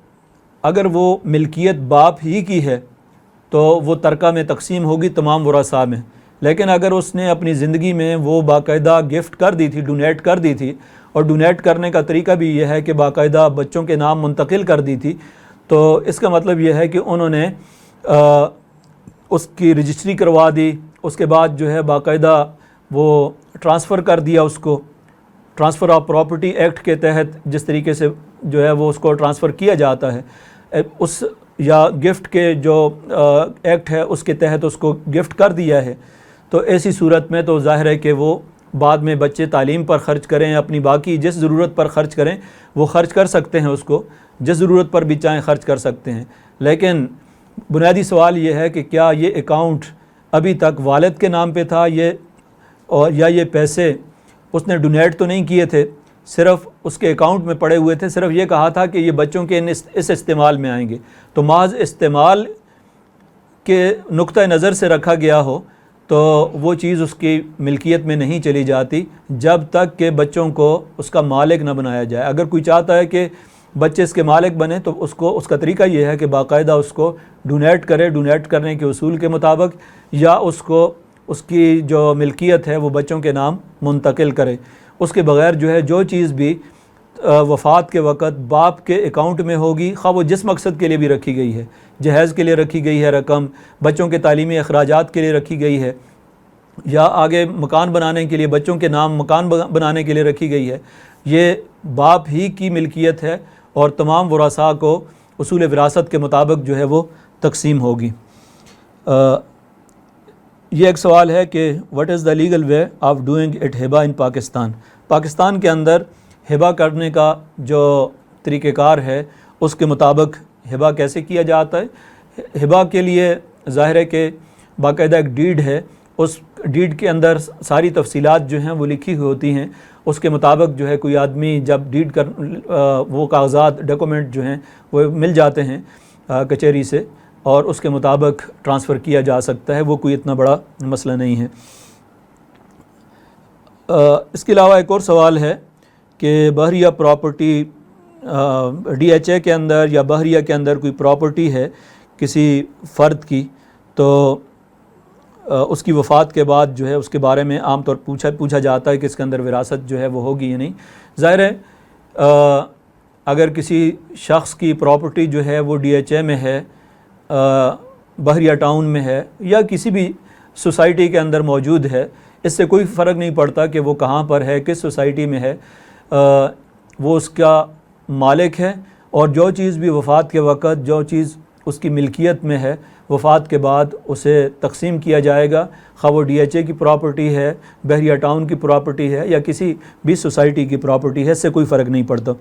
اگر وہ ملکیت باپ ہی کی ہے تو وہ ترکہ میں تقسیم ہوگی تمام ورثاء میں. لیکن اگر اس نے اپنی زندگی میں وہ باقاعدہ گفٹ کر دی تھی, ڈونیٹ کر دی تھی, اور ڈونیٹ کرنے کا طریقہ بھی یہ ہے کہ باقاعدہ بچوں کے نام منتقل کر دی تھی, تو اس کا مطلب یہ ہے کہ انہوں نے اس کی رجسٹری کروا دی, اس کے بعد جو ہے باقاعدہ وہ ٹرانسفر کر دیا اس کو. ٹرانسفر آف پراپرٹی ایکٹ کے تحت جس طریقے سے جو ہے وہ اس کو ٹرانسفر کیا جاتا ہے, اس یا گفٹ کے جو ایکٹ ہے اس کے تحت اس کو گفٹ کر دیا ہے, تو ایسی صورت میں تو ظاہر ہے کہ وہ بعد میں بچے تعلیم پر خرچ کریں, اپنی باقی جس ضرورت پر خرچ کریں وہ خرچ کر سکتے ہیں, اس کو جس ضرورت پر بھی چاہیں خرچ کر سکتے ہیں. لیکن بنیادی سوال یہ ہے کہ کیا یہ اکاؤنٹ ابھی تک والد کے نام پہ تھا یا یہ پیسے اس نے ڈونیٹ تو نہیں کیے تھے, صرف اس کے اکاؤنٹ میں پڑے ہوئے تھے، صرف یہ کہا تھا کہ یہ بچوں کے اس استعمال میں آئیں گے، تو محض استعمال کے نقطہ نظر سے رکھا گیا ہو تو وہ چیز اس کی ملکیت میں نہیں چلی جاتی جب تک کہ بچوں کو اس کا مالک نہ بنایا جائے۔ اگر کوئی چاہتا ہے کہ بچے اس کے مالک بنے تو اس کا طریقہ یہ ہے کہ باقاعدہ اس کو ڈونیٹ کرے، ڈونیٹ کرنے کے اصول کے مطابق، یا اس کی جو ملکیت ہے وہ بچوں کے نام منتقل کرے۔ اس کے بغیر جو ہے جو چیز بھی وفات کے وقت باپ کے اکاؤنٹ میں ہوگی، خواہ وہ جس مقصد کے لیے بھی رکھی گئی ہے، جہیز کے لیے رکھی گئی ہے رقم، بچوں کے تعلیمی اخراجات کے لیے رکھی گئی ہے، یا آگے مکان بنانے کے لیے بچوں کے نام مکان بنانے کے لیے رکھی گئی ہے، یہ باپ ہی کی ملکیت ہے اور تمام ورثاء کو اصول وراثت کے مطابق جو ہے وہ تقسیم ہوگی۔ یہ ایک سوال ہے کہ what is the legal way of doing it ہبا ان پاکستان؟ پاکستان کے اندر ہبا کرنے کا جو طریقہ کار ہے اس کے مطابق ہبا کیسے کیا جاتا ہے؟ ہبا کے لیے ظاہر ہے کہ باقاعدہ ایک ڈیڈ ہے، اس ڈیڈ کے اندر ساری تفصیلات جو ہیں وہ لکھی ہوئی ہوتی ہیں، اس کے مطابق جو ہے کوئی آدمی جب ڈیڈ وہ کاغذات ڈاکومنٹ جو ہیں وہ مل جاتے ہیں کچہری سے، اور اس کے مطابق ٹرانسفر کیا جا سکتا ہے، وہ کوئی اتنا بڑا مسئلہ نہیں ہے۔ اس کے علاوہ ایک اور سوال ہے کہ بحریہ پراپرٹی ڈی ایچ اے کے اندر یا بحریہ کے اندر کوئی پراپرٹی ہے کسی فرد کی، تو اس کی وفات کے بعد جو ہے اس کے بارے میں عام طور پوچھا جاتا ہے کہ اس کے اندر وراثت جو ہے وہ ہوگی یا نہیں۔ ظاہر ہے اگر کسی شخص کی پراپرٹی جو ہے وہ ڈی ایچ اے میں ہے، بحریہ ٹاؤن میں ہے، یا کسی بھی سوسائٹی کے اندر موجود ہے، اس سے کوئی فرق نہیں پڑتا کہ وہ کہاں پر ہے، کس سوسائٹی میں ہے، وہ اس کا مالک ہے، اور جو چیز بھی وفات کے وقت جو چیز اس کی ملکیت میں ہے وفات کے بعد اسے تقسیم کیا جائے گا، خواہ وہ ڈی ایچ اے کی پراپرٹی ہے، بحریہ ٹاؤن کی پراپرٹی ہے، یا کسی بھی سوسائٹی کی پراپرٹی ہے، اس سے کوئی فرق نہیں پڑتا۔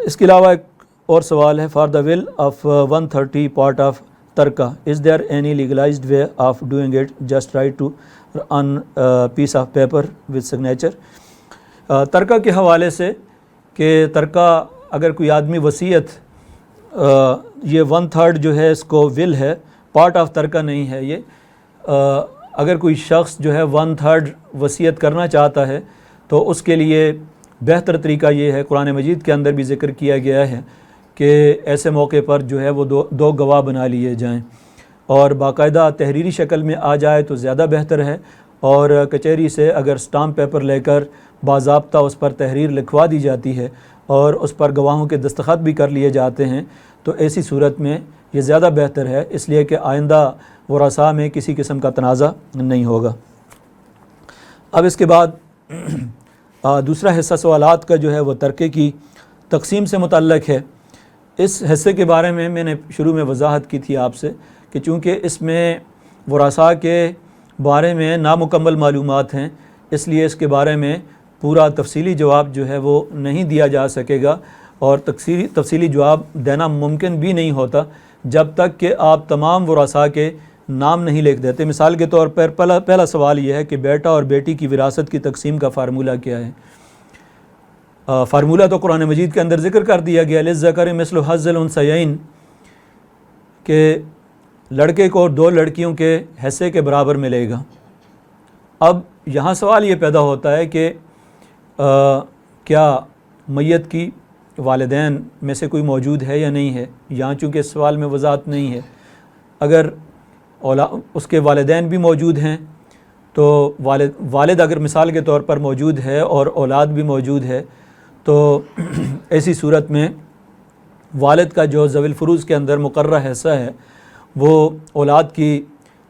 اس کے علاوہ ایک اور سوال ہے، for the will of 130 part of ترکہ is there any legalized way of doing it just write to on piece of paper with signature? ترکہ کے حوالے سے کہ ترکہ اگر کوئی آدمی وصیت، یہ 1/3 جو ہے اس کو ول ہے، پارٹ آف ترکہ نہیں ہے یہ، اگر کوئی شخص جو ہے 1/3 وصیت کرنا چاہتا ہے تو اس کے لیے بہتر طریقہ یہ ہے، قرآن مجید کے اندر بھی ذکر کیا گیا ہے کہ ایسے موقع پر جو ہے وہ دو گواہ بنا لیے جائیں، اور باقاعدہ تحریری شکل میں آ جائے تو زیادہ بہتر ہے، اور کچہری سے اگر سٹامپ پیپر لے کر باضابطہ اس پر تحریر لکھوا دی جاتی ہے اور اس پر گواہوں کے دستخط بھی کر لیے جاتے ہیں تو ایسی صورت میں یہ زیادہ بہتر ہے، اس لیے کہ آئندہ ورثاء میں کسی قسم کا تنازع نہیں ہوگا۔ اب اس کے بعد دوسرا حصہ سوالات کا جو ہے وہ ترکے کی تقسیم سے متعلق ہے۔ اس حصے کے بارے میں نے شروع میں وضاحت کی تھی آپ سے کہ چونکہ اس میں ورثاء کے بارے میں نامکمل معلومات ہیں، اس لیے اس کے بارے میں پورا تفصیلی جواب جو ہے وہ نہیں دیا جا سکے گا، اور تفصیلی جواب دینا ممکن بھی نہیں ہوتا جب تک کہ آپ تمام ورثاء کے نام نہیں لکھ دیتے۔ مثال کے طور پر پہلا سوال یہ ہے کہ بیٹا اور بیٹی کی وراثت کی تقسیم کا فارمولہ کیا ہے؟ فارمولہ تو قرآن مجید کے اندر ذکر کر دیا گیا، للذکر مثل حظ الانثیین، کہ لڑکے کو 2 لڑکیوں کے حصے کے برابر ملے گا۔ اب یہاں سوال یہ پیدا ہوتا ہے کہ کیا میت کی والدین میں سے کوئی موجود ہے یا نہیں ہے؟ یہاں چونکہ اس سوال میں وضاحت نہیں ہے۔ اگر اس کے والدین بھی موجود ہیں تو والد اگر مثال کے طور پر موجود ہے اور اولاد بھی موجود ہے تو ایسی صورت میں والد کا جو ذوی الفروض کے اندر مقررہ حصہ ہے وہ اولاد کی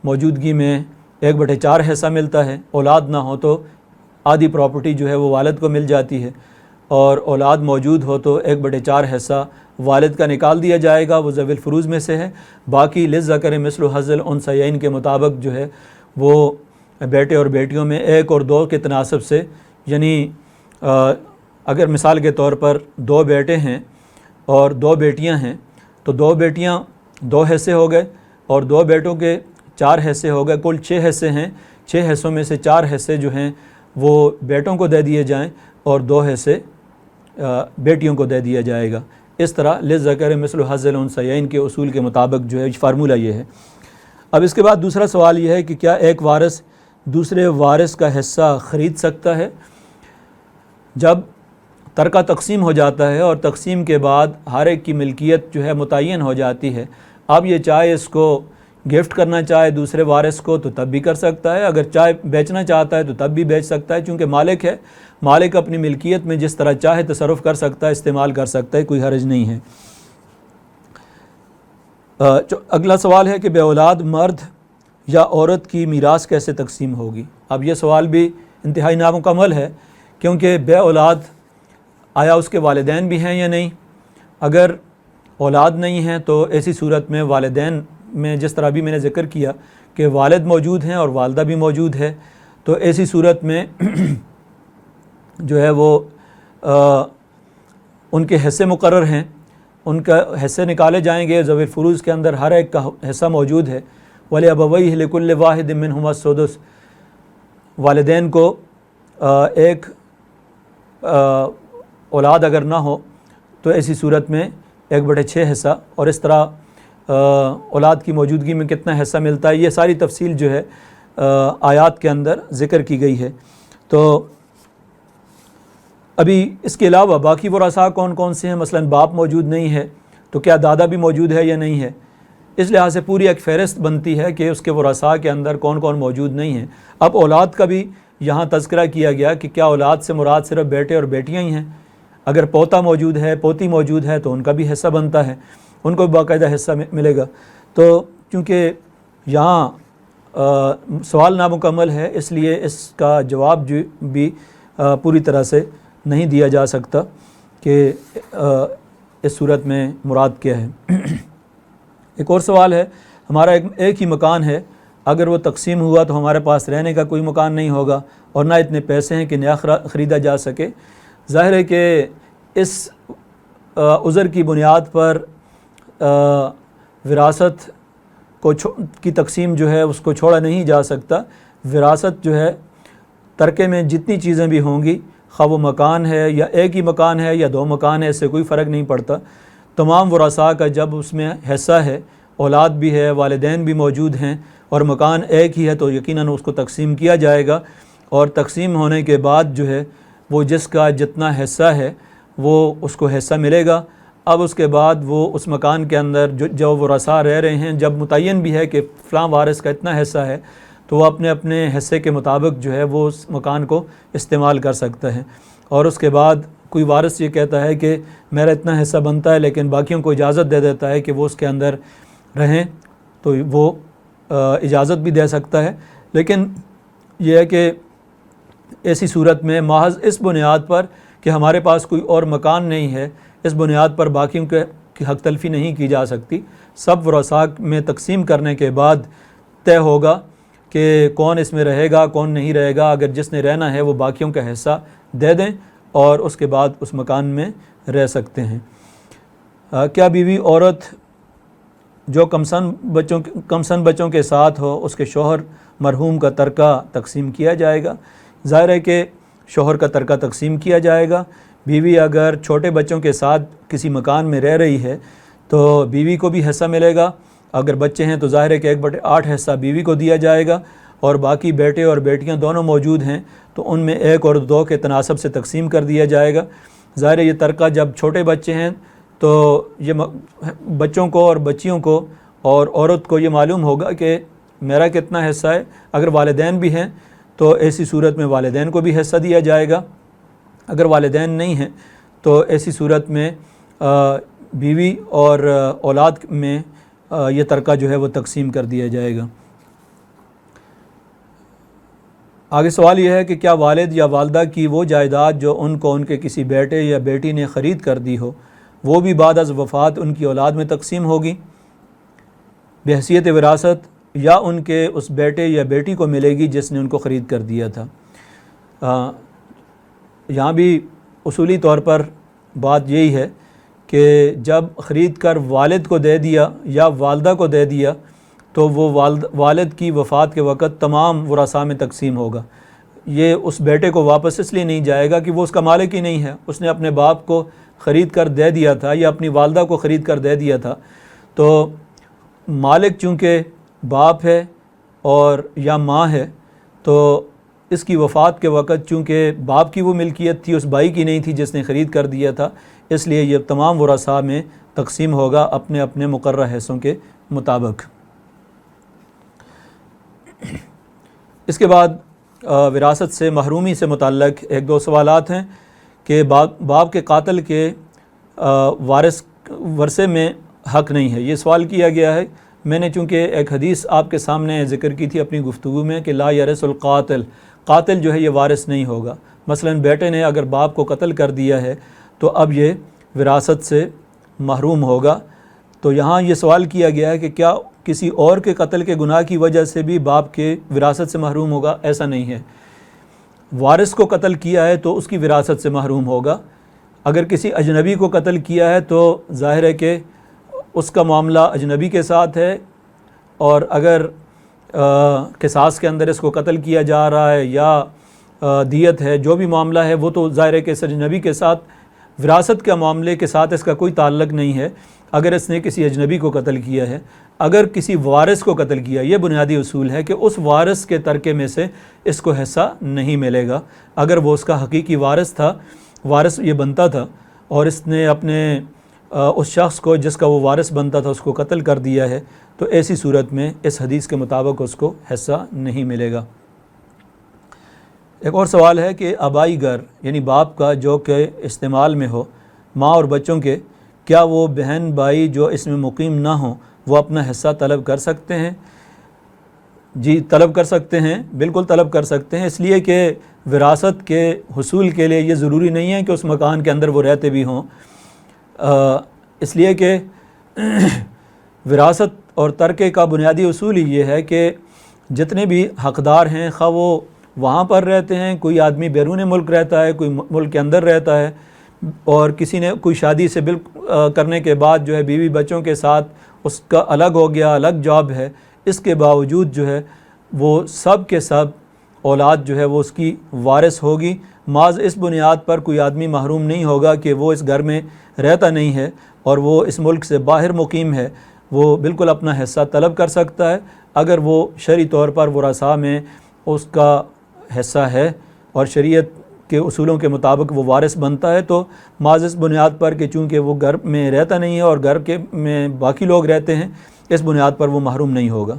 موجودگی میں 1/4 حصہ ملتا ہے، اولاد نہ ہو تو آدھی پراپرٹی جو ہے وہ والد کو مل جاتی ہے، اور اولاد موجود ہو تو 1/4 حصہ والد کا نکال دیا جائے گا، وہ ذوی الفروض میں سے ہے، باقی للذکر مثل حظ الانثیین کے مطابق جو ہے وہ بیٹے اور بیٹیوں میں 1 اور 2 کے تناسب سے، یعنی اگر مثال کے طور پر 2 بیٹے ہیں اور 2 بیٹیاں ہیں تو 2 بیٹیاں 2 حصے ہو گئے اور 2 بیٹوں کے 4 حصے ہو گئے، کل 6 حصے ہیں، 6 حصوں میں سے 4 حصے جو ہیں وہ بیٹوں کو دے دیے جائیں اور 2 حصے بیٹیوں کو دے دیا جائے گا۔ اس طرح للذکر مثل حظ الانثیین کے اصول کے مطابق جو ہے فارمولہ یہ ہے۔ اب اس کے بعد دوسرا سوال یہ ہے کہ کیا ایک وارث دوسرے وارث کا حصہ خرید سکتا ہے؟ جب ترکہ تقسیم ہو جاتا ہے اور تقسیم کے بعد ہر ایک کی ملکیت جو ہے متعین ہو جاتی ہے، اب یہ چاہے اس کو گفٹ کرنا چاہے دوسرے وارث کو تو تب بھی کر سکتا ہے، اگر چاہے بیچنا چاہتا ہے تو تب بھی بیچ سکتا ہے، چونکہ مالک ہے، مالک اپنی ملکیت میں جس طرح چاہے تصرف کر سکتا ہے، استعمال کر سکتا ہے، کوئی حرج نہیں ہے۔ اگلا سوال ہے کہ بے اولاد مرد یا عورت کی میراث کیسے تقسیم ہوگی؟ اب یہ سوال بھی انتہائی نامکمل ہے، کیونکہ بے اولاد آیا اس کے والدین بھی ہیں یا نہیں؟ اگر اولاد نہیں ہیں تو ایسی صورت میں والدین میں جس طرح بھی میں نے ذکر کیا کہ والد موجود ہیں اور والدہ بھی موجود ہے، تو ایسی صورت میں جو ہے وہ ان کے حصے مقرر ہیں، ان کا حصے نکالے جائیں گے۔ ذوی الفروض کے اندر ہر ایک کا حصہ موجود ہے۔ وَلِأَبَوَيْهِ لِكُلِّ وَاحِدٍ مِّنْهُمَا السُّدُسُ، والدین کو ایک اولاد اگر نہ ہو تو ایسی صورت میں 1/6 حصہ، اور اس طرح اولاد کی موجودگی میں کتنا حصہ ملتا ہے، یہ ساری تفصیل جو ہے آیات کے اندر ذکر کی گئی ہے۔ تو ابھی اس کے علاوہ باقی ورثاء کون کون سے ہیں؟ مثلا باپ موجود نہیں ہے تو کیا دادا بھی موجود ہے یا نہیں ہے؟ اس لحاظ سے پوری ایک فہرست بنتی ہے کہ اس کے ورثاء کے اندر کون کون موجود نہیں ہیں۔ اب اولاد کا بھی یہاں تذکرہ کیا گیا کہ کیا اولاد سے مراد صرف بیٹے اور بیٹیاں ہی ہیں؟ اگر پوتا موجود ہے، پوتی موجود ہے تو ان کا بھی حصہ بنتا ہے، ان کو بھی باقاعدہ حصہ ملے گا۔ تو چونکہ یہاں سوال نامکمل ہے، اس لیے اس کا جواب جو بھی پوری طرح سے نہیں دیا جا سکتا کہ اس صورت میں مراد کیا ہے۔ ایک اور سوال ہے، ہمارا ایک ہی مکان ہے، اگر وہ تقسیم ہوا تو ہمارے پاس رہنے کا کوئی مکان نہیں ہوگا اور نہ اتنے پیسے ہیں کہ نیا خریدا جا سکے۔ ظاہر ہے کہ اس عذر کی بنیاد پر وراثت کی تقسیم جو ہے اس کو چھوڑا نہیں جا سکتا۔ وراثت جو ہے ترکے میں جتنی چیزیں بھی ہوں گی، خواہ وہ مکان ہے یا ایک ہی مکان ہے یا 2 مکان ہے، اس سے کوئی فرق نہیں پڑتا۔ تمام ورثاء کا جب اس میں حصہ ہے، اولاد بھی ہے، والدین بھی موجود ہیں اور مکان ایک ہی ہے، تو یقیناً اس کو تقسیم کیا جائے گا، اور تقسیم ہونے کے بعد جو ہے وہ جس کا جتنا حصہ ہے وہ اس کو حصہ ملے گا۔ اب اس کے بعد وہ اس مکان کے اندر جو ورثاء رہ رہے ہیں، جب متعین بھی ہے کہ فلاں وارث کا اتنا حصہ ہے، تو وہ اپنے اپنے حصے کے مطابق جو ہے وہ اس مکان کو استعمال کر سکتا ہے۔ اور اس کے بعد کوئی وارث یہ کہتا ہے کہ میرا اتنا حصہ بنتا ہے لیکن باقیوں کو اجازت دے دیتا ہے کہ وہ اس کے اندر رہیں، تو وہ اجازت بھی دے سکتا ہے۔ لیکن یہ ہے کہ ایسی صورت میں محض اس بنیاد پر کہ ہمارے پاس کوئی اور مکان نہیں ہے، اس بنیاد پر باقیوں کی حق تلفی نہیں کی جا سکتی۔ سب ورثاء میں تقسیم کرنے کے بعد طے ہوگا کہ کون اس میں رہے گا، کون نہیں رہے گا۔ اگر جس نے رہنا ہے وہ باقیوں کا حصہ دے دیں اور اس کے بعد اس مکان میں رہ سکتے ہیں۔ کیا بیوی عورت جو کمسن بچوں کے ساتھ ہو، اس کے شوہر مرحوم کا ترکہ تقسیم کیا جائے گا؟ ظاہر ہے کہ شوہر کا ترکہ تقسیم کیا جائے گا۔ بیوی اگر چھوٹے بچوں کے ساتھ کسی مکان میں رہ رہی ہے تو بیوی کو بھی حصہ ملے گا۔ اگر بچے ہیں تو ظاہر ہے کہ 1/8 حصہ بیوی کو دیا جائے گا، اور باقی بیٹے اور بیٹیاں دونوں موجود ہیں تو ان میں 1 اور 2 کے تناسب سے تقسیم کر دیا جائے گا۔ ظاہر ہے یہ ترکہ جب چھوٹے بچے ہیں تو یہ بچوں کو اور بچیوں کو اور عورت کو یہ معلوم ہوگا کہ میرا کتنا حصہ ہے۔ اگر والدین بھی ہیں تو ایسی صورت میں والدین کو بھی حصہ دیا جائے گا۔ اگر والدین نہیں ہیں تو ایسی صورت میں بیوی اور اولاد میں یہ ترکہ جو ہے وہ تقسیم کر دیا جائے گا۔ آگے سوال یہ ہے کہ کیا والد یا والدہ کی وہ جائیداد جو ان کو ان کے کسی بیٹے یا بیٹی نے خرید کر دی ہو، وہ بھی بعد از وفات ان کی اولاد میں تقسیم ہوگی بحیثیت وراثت، یا ان کے اس بیٹے یا بیٹی کو ملے گی جس نے ان کو خرید کر دیا تھا؟ یہاں بھی اصولی طور پر بات یہی ہے کہ جب خرید کر والد کو دے دیا یا والدہ کو دے دیا تو وہ والد کی وفات کے وقت تمام ورثاء میں تقسیم ہوگا۔ یہ اس بیٹے کو واپس اس لیے نہیں جائے گا کہ وہ اس کا مالک ہی نہیں ہے، اس نے اپنے باپ کو خرید کر دے دیا تھا یا اپنی والدہ کو خرید کر دے دیا تھا، تو مالک چونکہ باپ ہے اور یا ماں ہے، تو اس کی وفات کے وقت چونکہ باپ کی وہ ملکیت تھی، اس بھائی کی نہیں تھی جس نے خرید کر دیا تھا، اس لیے یہ تمام ورثاء میں تقسیم ہوگا اپنے اپنے مقررہ حصوں کے مطابق۔ اس کے بعد وراثت سے محرومی سے متعلق ایک دو سوالات ہیں کہ باپ کے قاتل کے ورثے میں حق نہیں ہے، یہ سوال کیا گیا ہے۔ میں نے چونکہ ایک حدیث آپ کے سامنے ذکر کی تھی اپنی گفتگو میں کہ لا یرث القاتل، قاتل جو ہے یہ وارث نہیں ہوگا۔ مثلا بیٹے نے اگر باپ کو قتل کر دیا ہے تو اب یہ وراثت سے محروم ہوگا۔ تو یہاں یہ سوال کیا گیا ہے کہ کیا کسی اور کے قتل کے گناہ کی وجہ سے بھی باپ کے وراثت سے محروم ہوگا؟ ایسا نہیں ہے، وارث کو قتل کیا ہے تو اس کی وراثت سے محروم ہوگا۔ اگر کسی اجنبی کو قتل کیا ہے تو ظاہر ہے کہ اس کا معاملہ اجنبی کے ساتھ ہے، اور اگر قصاص کے اندر اس کو قتل کیا جا رہا ہے یا دیت ہے، جو بھی معاملہ ہے وہ تو ظاہر ہے کہ اس اجنبی کے ساتھ، وراثت کے معاملے کے ساتھ اس کا کوئی تعلق نہیں ہے اگر اس نے کسی اجنبی کو قتل کیا ہے۔ اگر کسی وارث کو قتل کیا، یہ بنیادی اصول ہے کہ اس وارث کے ترکے میں سے اس کو حصہ نہیں ملے گا۔ اگر وہ اس کا حقیقی وارث تھا، وارث یہ بنتا تھا، اور اس نے اپنے اس شخص کو جس کا وہ وارث بنتا تھا اس کو قتل کر دیا ہے، تو ایسی صورت میں اس حدیث کے مطابق اس کو حصہ نہیں ملے گا۔ ایک اور سوال ہے کہ آبائی گھر یعنی باپ کا جو کہ استعمال میں ہو ماں اور بچوں کے، کیا وہ بہن بھائی جو اس میں مقیم نہ ہوں وہ اپنا حصہ طلب کر سکتے ہیں؟ جی طلب کر سکتے ہیں، بالکل طلب کر سکتے ہیں، اس لیے کہ وراثت کے حصول کے لیے یہ ضروری نہیں ہے کہ اس مکان کے اندر وہ رہتے بھی ہوں، اس لیے کہ وراثت اور ترکے کا بنیادی اصول ہی یہ ہے کہ جتنے بھی حقدار ہیں، خواہ وہ وہاں پر رہتے ہیں، کوئی آدمی بیرون ملک رہتا ہے، کوئی ملک کے اندر رہتا ہے، اور کسی نے کوئی شادی سے کرنے کے بعد جو ہے بیوی بچوں کے ساتھ اس کا الگ ہو گیا، الگ جاب ہے، اس کے باوجود جو ہے وہ سب کے سب اولاد جو ہے وہ اس کی وارث ہوگی۔ محض اس بنیاد پر کوئی آدمی محروم نہیں ہوگا کہ وہ اس گھر میں رہتا نہیں ہے اور وہ اس ملک سے باہر مقیم ہے، وہ بالکل اپنا حصہ طلب کر سکتا ہے۔ اگر وہ شرعی طور پر ورثاء میں اس کا حصہ ہے اور شریعت کے اصولوں کے مطابق وہ وارث بنتا ہے، تو محض اس بنیاد پر کہ چونکہ وہ گھر میں رہتا نہیں ہے اور گھر کے میں باقی لوگ رہتے ہیں، اس بنیاد پر وہ محروم نہیں ہوگا۔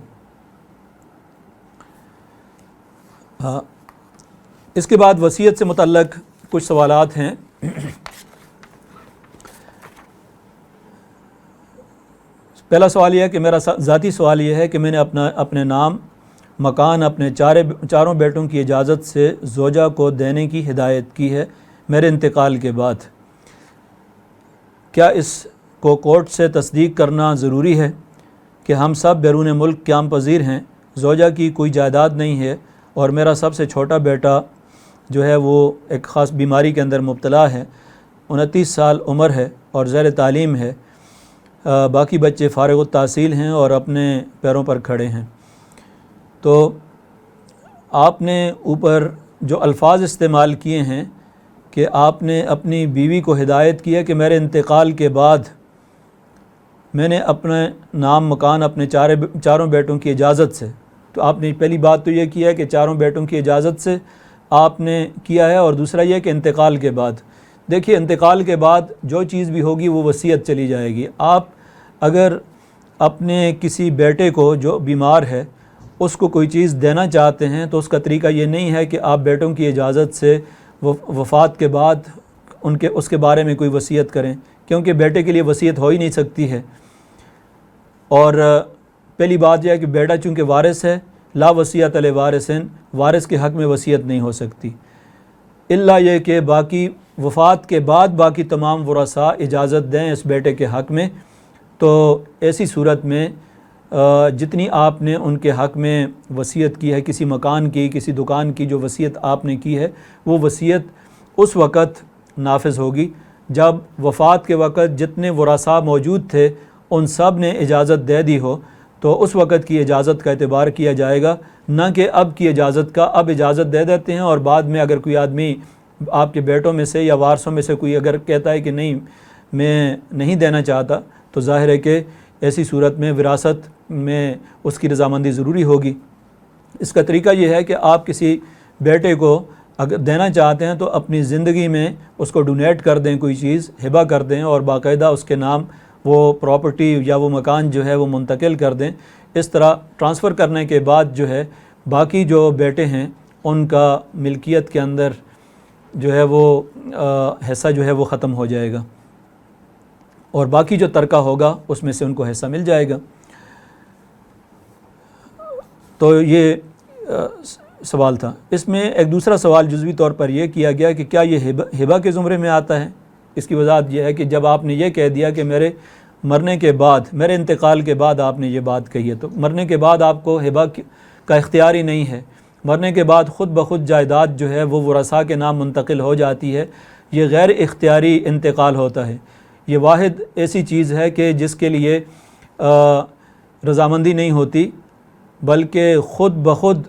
اس کے بعد وصیت سے متعلق کچھ سوالات ہیں۔ پہلا سوال یہ ہے کہ میرا ذاتی سوال یہ ہے کہ میں نے اپنے نام مکان اپنے چاروں بیٹوں کی اجازت سے زوجہ کو دینے کی ہدایت کی ہے میرے انتقال کے بعد، کیا اس کو کورٹ سے تصدیق کرنا ضروری ہے کہ ہم سب بیرون ملک قیام پذیر ہیں، زوجہ کی کوئی جائیداد نہیں ہے، اور میرا سب سے چھوٹا بیٹا جو ہے وہ ایک خاص بیماری کے اندر مبتلا ہے، 29 سال عمر ہے اور زیر تعلیم ہے، باقی بچے فارغ التحصیل ہیں اور اپنے پیروں پر کھڑے ہیں۔ تو آپ نے اوپر جو الفاظ استعمال کیے ہیں کہ آپ نے اپنی بیوی کو ہدایت کی ہے کہ میرے انتقال کے بعد میں نے اپنا نام مکان اپنے چاروں بیٹوں کی اجازت سے، تو آپ نے پہلی بات تو یہ کیا ہے کہ چاروں بیٹوں کی اجازت سے آپ نے کیا ہے، اور دوسرا یہ کہ انتقال کے بعد۔ دیکھیے انتقال کے بعد جو چیز بھی ہوگی وہ وصیت چلی جائے گی۔ آپ اگر اپنے کسی بیٹے کو جو بیمار ہے اس کو کوئی چیز دینا چاہتے ہیں تو اس کا طریقہ یہ نہیں ہے کہ آپ بیٹوں کی اجازت سے وفات کے بعد اس کے بارے میں کوئی وصیت کریں، کیونکہ بیٹے کے لیے وصیت ہو ہی نہیں سکتی ہے۔ اور پہلی بات یہ ہے کہ بیٹا چونکہ وارث ہے، لا وصیت لوارث، وارث کے حق میں وصیت نہیں ہو سکتی، الا یہ کہ باقی وفات کے بعد باقی تمام ورثاء اجازت دیں اس بیٹے کے حق میں، تو ایسی صورت میں جتنی آپ نے ان کے حق میں وصیت کی ہے، کسی مکان کی، کسی دکان کی جو وصیت آپ نے کی ہے، وہ وصیت اس وقت نافذ ہوگی جب وفات کے وقت جتنے ورثاء موجود تھے ان سب نے اجازت دے دی ہو، تو اس وقت کی اجازت کا اعتبار کیا جائے گا، نہ کہ اب کی اجازت کا۔ اب اجازت دے دیتے ہیں اور بعد میں اگر کوئی آدمی آپ کے بیٹوں میں سے یا وارثوں میں سے کوئی اگر کہتا ہے کہ نہیں میں نہیں دینا چاہتا، تو ظاہر ہے کہ ایسی صورت میں وراثت میں اس کی رضامندی ضروری ہوگی۔ اس کا طریقہ یہ ہے کہ آپ کسی بیٹے کو اگر دینا چاہتے ہیں تو اپنی زندگی میں اس کو ڈونیٹ کر دیں، کوئی چیز ہبہ کر دیں اور باقاعدہ اس کے نام وہ پراپرٹی یا وہ مکان جو ہے وہ منتقل کر دیں۔ اس طرح ٹرانسفر کرنے کے بعد جو ہے باقی جو بیٹے ہیں ان کا ملکیت کے اندر جو ہے وہ حصہ جو ہے وہ ختم ہو جائے گا، اور باقی جو ترکہ ہوگا اس میں سے ان کو حصہ مل جائے گا۔ تو یہ سوال تھا۔ اس میں ایک دوسرا سوال جزوی طور پر یہ کیا گیا کہ کیا یہ ہبہ کے زمرے میں آتا ہے؟ اس کی وضاحت یہ ہے کہ جب آپ نے یہ کہہ دیا کہ میرے مرنے کے بعد، میرے انتقال کے بعد آپ نے یہ بات کہی ہے، تو مرنے کے بعد آپ کو ہبہ کا اختیار ہی نہیں ہے۔ مرنے کے بعد خود بخود جائیداد جو ہے وہ ورثاء کے نام منتقل ہو جاتی ہے۔ یہ غیر اختیاری انتقال ہوتا ہے۔ یہ واحد ایسی چیز ہے کہ جس کے لیے رضامندی نہیں ہوتی، بلکہ خود بخود